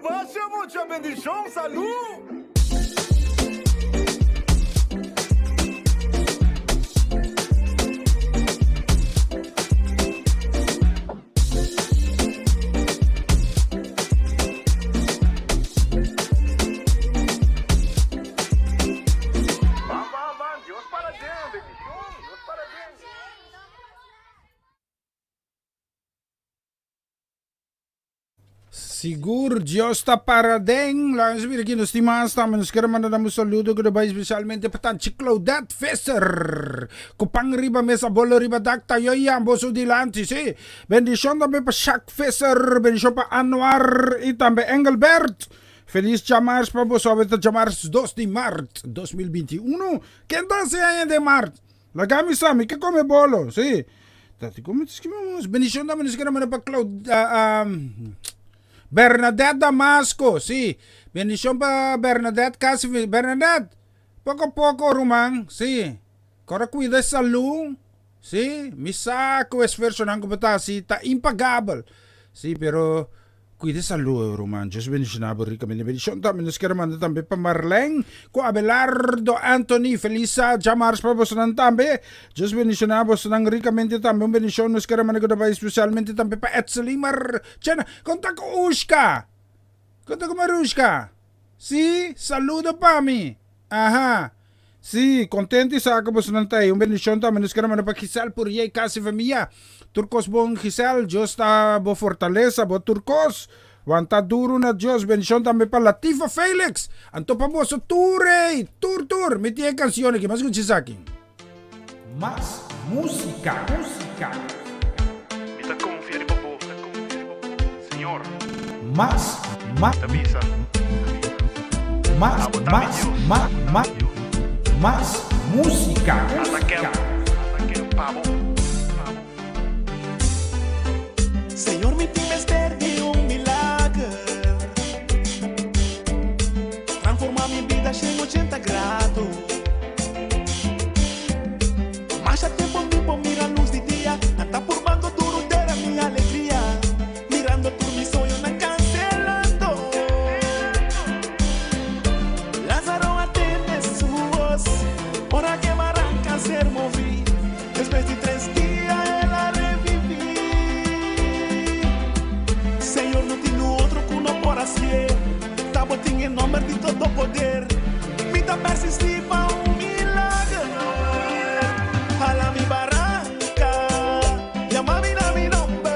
Baixa, mucha bendición, salud. Sigur, Diyos ta parating. Lakas vir aqui nos timas, taman nos karaman na namu saludo ko ba especialmente patan si Claudette Fisser. Kupang riba mesa bolo riba dak tayo yan, boso dilanti si. Bendisyon tambe pa Shaq Fisser, bendisyon pa Anwar, itambe Engelbert. Feliz Chamars pa boso, abeta Chamars 2 de Mart 2021. Kenta siya yan de Mart. Lagami sa mi, kakome bolo, si. Tati kumitis kimamos, bendisyon tambe nos karaman na pa Bernadette Damasco, sí. Bendición para Bernadette casi. Bernadette, poco a poco, Rumang, sí. Ahora cuida salud, sí. Mi saco esfuerzo ng kupatasi, ta impagable. Sí, pero cuida salud, Rumang. Diyos bendicionable, rica bendición. También nos queremos también para Marlene, ko Abelardo Anthony, Felisa, Jamars, para vos también. Diyos bendicionable, ng ricamente también. Bendición nos queremos especialmente también para Etzelimar. Chana, conta ko Ushka. Conta ko Marushka. Sí, saludo pa mi. Aha. Sí, contenti sa ako vos tayo. Bendición también nos queremos para Giselle Purier, casi familia. Turcos bon Giselle, Diyos ta bo fortaleza, bo Turcos. Wanta duro na Diyos, bendición también para Latifa Felix. Anto pa bo sa Ture, Tur, may tiye canción que más escuches aquí. Más música. Mita confia di popo, Señor. Más Tavisa. música. Ataque pavo. Senhor, me tiveste de milagre. Transformar minha vida em 80 graus. Mas a tempo, mira a luz de dia. Anda por bando duro, ter a minha alegria. Mirando por mi sonho, não cancelando. Lázaro atende suas. Ora que barranca ser movido. Después de 3 dias, ela revivi. Senhor, não tem outro que não por assim. Tá botando em nome de todo poder. Me dá persistir para milagre. Hala mi barranca, llama mi nombre.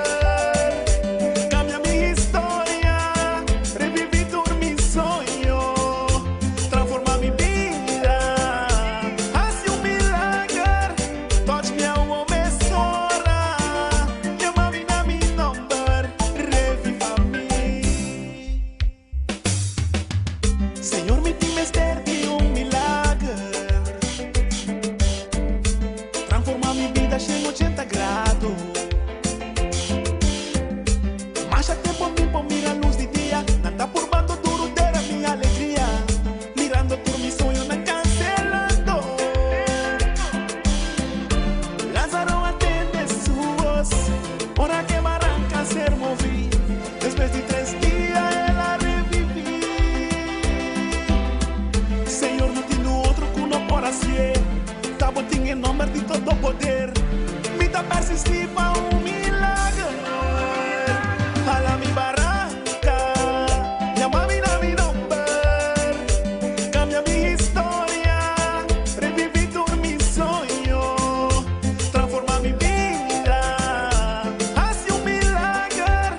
Cambia mi historia, reviví todo mi sueño. Transforma mi vida, hace milagre. Touch me a omissora, llama mi nombre, reviva mí. Senhor, me tiveste de milagre. Transformar minha vida em 80 graus. Mas a tempo, mira a luz de dia. Nada por bando duro, ter a minha alegria. Mirando por mi sonho, não cancelando. Lázaro atende suas. Ora que barranca ser movido. Después de 3 dias, ela revivi. Senhor, não tem outro que não por assim. Tá botando em nome de todo poder. Me dá persistir para milagre. Hala mi barranca, llama mi nombre. Cambia mi historia, reviví todo mi sueño. Transforma mi vida, hace milagre.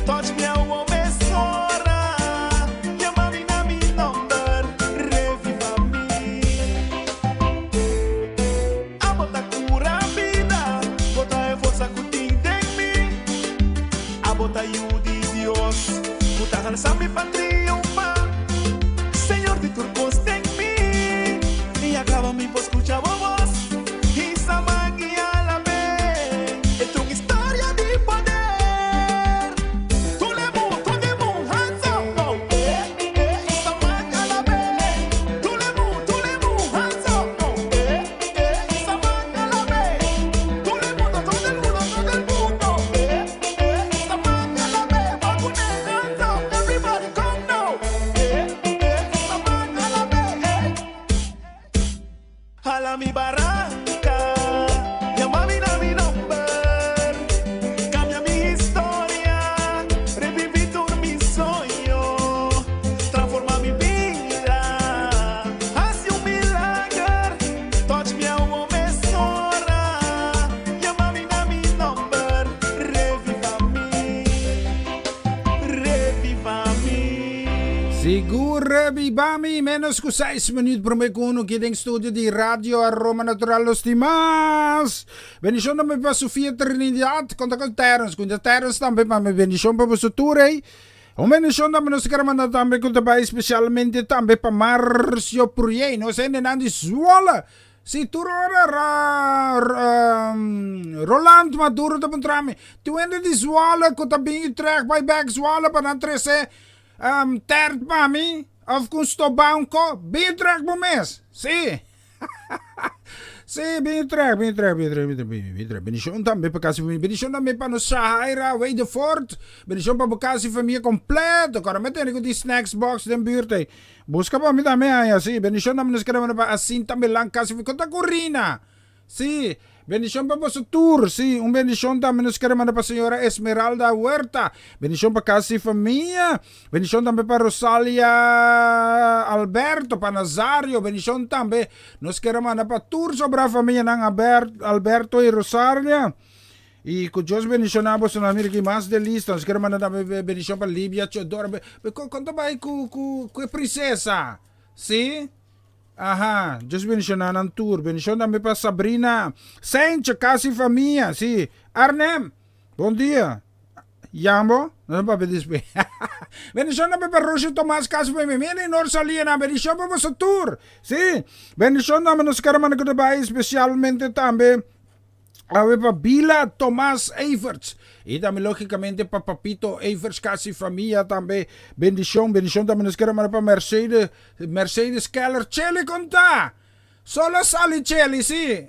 Touch me a omissora, llama mi nombre, reviva mí. A bota cura a vida, bota a força que tem em mim. A bota o de Deus, bota a lança me para triunfar. Senhor de turcos tem mim, e acaba me por escuchar a voz. Siguro bibami menos ku 6 menit per me kuno kidding studio di Radio Aroma Natural Los Timas. Bendición também para Sofia Trinidad, conta com Terence. Conta Terence também para me bendición para você Turei. Uma bendição também nos queremos também com também especialmente também para Marcio Pruye. Nós ainda não disuola. Si tu Roland Maduro te pentrami. Tu ainda disuola com também track by back suola para não trazer third mami of custo banco bitrek mo mes si si bitrek bendición também para casa bendición também para no Sahara way de fort bendición para casa família completo agora metendo com die snacks box den buurt busca para mim também aí assim bendición também nos queremos para assim também lá casa com a corina si bendición para su tour, sí. Un bendición también nos queremos para señora Esmeralda Huerta. Bendición para casi familia. Bendición también para Rosalia Alberto, para Nazario. Bendición también nos queremos para tour sobre la familia de Alberto y Rosalia. Y con Dios bendicionamos una amiga que más de lista. Nos queremos dar bendición para Libia Chodora. ¿Cuánto va ahí con princesa? ¿Sí? Aha, Deus bendicionando ang tour. Bendição também para Sabrina Saint, casa e família. Sim, Arnem, bom dia. Yambo, não para pedir. Bendição também para Rocio Tomás, casa e família. E Norsalina, bendição para o tour. Sim, bendição também nos queremos mandar especialmente também para Bila Tomás Everts. E também, logicamente, para Papito Evers, casa e família também. Bendição também nos queremos para Mercedes Keller. Cheli conta. Solo sali Cheli, sim.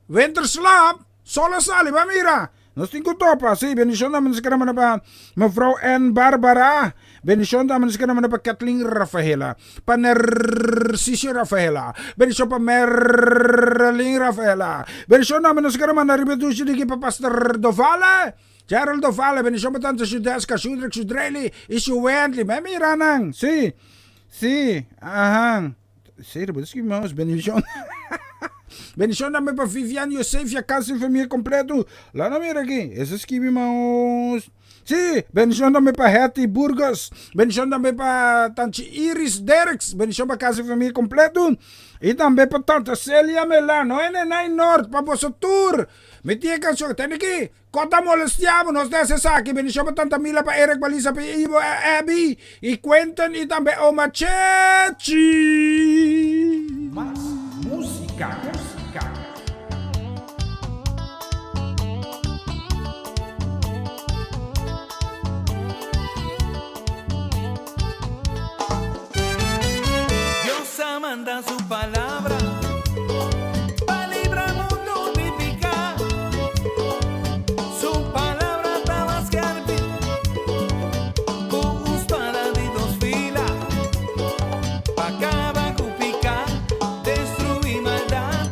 Winterslaap. Solo sali, va mira. Nos cinco topa, sim. Bendição também nos queremos para mevrouw N. Barbara. Bendição também nos queremos para Kathleen Rafaela. Para Narcisio Rafaela. Bendição para Merlin Rafaela. Bendição também nos queremos para Ribetucci de para Pastor Dovale. Gerald Dovale, bendição para tanto Sudeska, Sudrek, Sudreli, e Suwentli. Mira nang, sim, aham. Sim, depois que irmãos, bendição. Bendição também para Viviane Yosef, a casa e família completo. Lá na mira aqui, esses que irmãos. Sim, bendição também para Hetty Burgos. Bendição também para Tante Iris Dereks. Bendição para casa e família completo. E também para Tante Celia Melano. Nai Norte, para você tour. Metia canção, tem aqui. Kota molestiamo, nos necessário. Bendição para Tanta Mila, para Eric Balisa, para Ivo Abby. E Quentin e também o Machechi. Mas música. Manda su palabra para librar el mundo vivificar. Su palabra está más que ardir, con espada de dos filas, para acabar con picar, destruir maldad.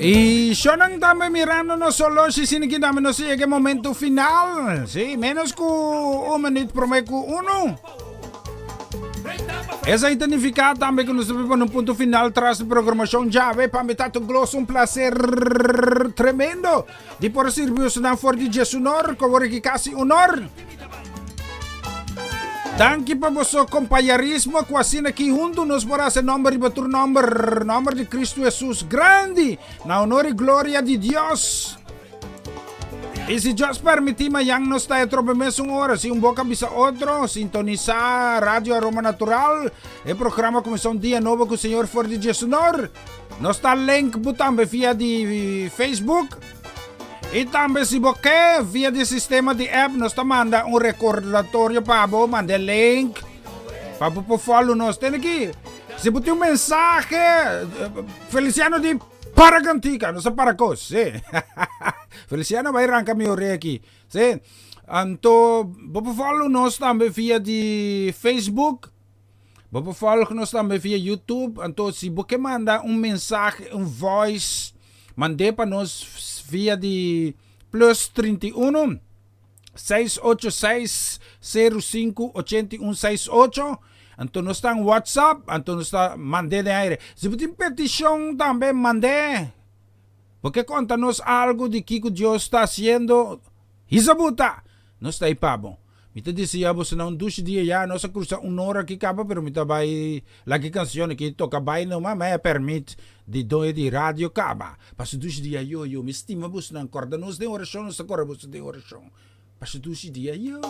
Y Shonan también mirando no solo si sin que dame no sigue momento final. Sí, menos que un minuto prometo uno. Essa identificada também que nos vemos no ponto final tras a programação já vai para metade do glosso um prazer tremendo de por serviço na Forte de Sonor, como que quase honor. Danke para vosso companheirismo, quase aqui junto nos por esse nome batur nome de Cristo Jesus grande, na honor e glória de Deus. E se Deus permitir, yang nos tayo trobe mesmo hora, se boca bisa outro, sintonizar Rádio Aroma Natural, e programa começou dia novo com o Senhor Forte de Sonor. Nos está link botão via de Facebook. E também se você via de sistema de app, nos está manda recordatório para você, manda link para você follow nos. Tem aqui, se botar mensagem, Feliciano de Paragantica, não sei para coisa, Feliciano vai arrancar meu rei aqui, sim. Então, você follow nos também via de Facebook, você follow nos também via YouTube. Então, se você manda mensagem, voice, mande para nós via de plus 31 686 05 8168. Então nós está em WhatsApp, então nós está mandando de aire. Se você tem petição também, mande. Porque conta-nos algo de que Deus está fazendo. Isabuta, nós está aí para bom. Me dizia, você não duche dia já, nós cruza hora aqui acaba, pero me vai lagi canção que toca bem não, mas permite de doer de rádio acaba. Passo duche dia eu me estima você não corda nos de oração, nós corda você de oração. Passo duche dia eu.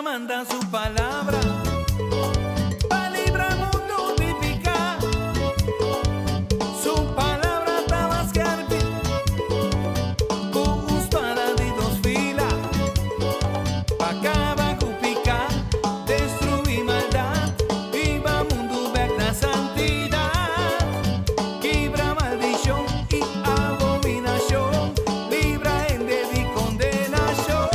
Manda su palabra para librar el mundo vivificar. Su palabra está más que ardid, con espada de dos filas, pa' acabar con picar, destruir maldad, viva mundo ver la santidad, quebra maldición y abominación, libra en de condenación.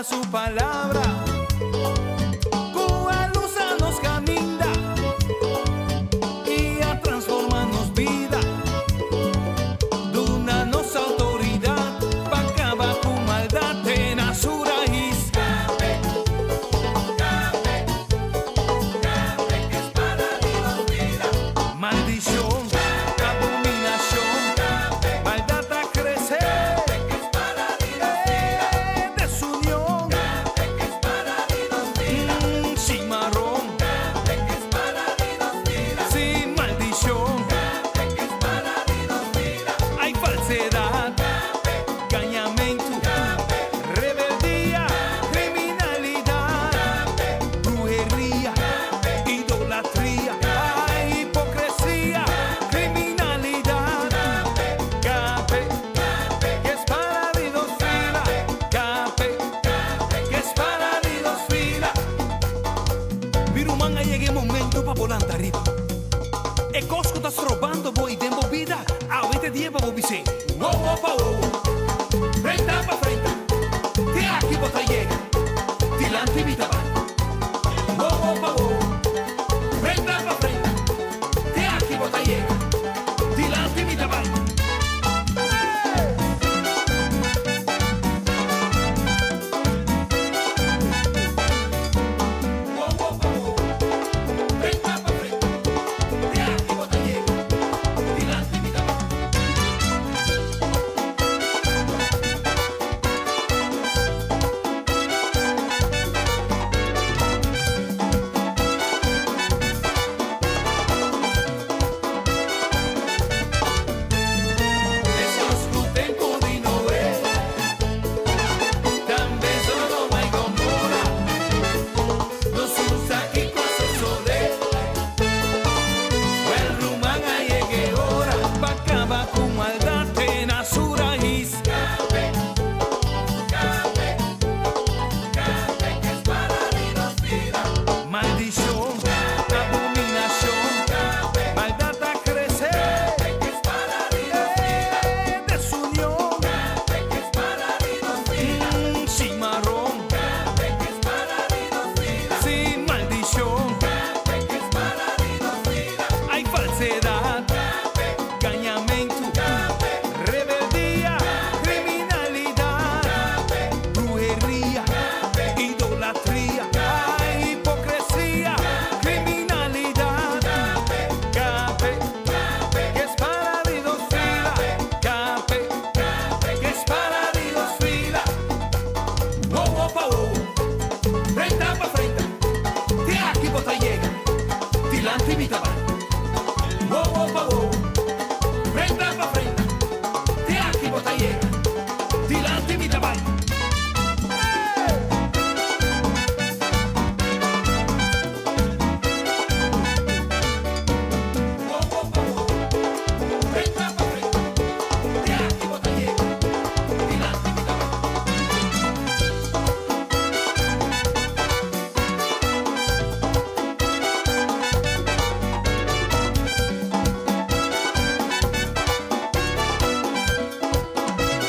Su palabra con luz nos camina y a transformarnos vida, duna-nos autoridad para acabar con maldad en su raíz. Que es para Dios vida, maldición, abominación, maldad a crecer. E cosco sta strobando voi tempo vida, avete tempo voi bise. Wow wow wow. Frente pa frente. Ti aquí botella. Ti lanti vita.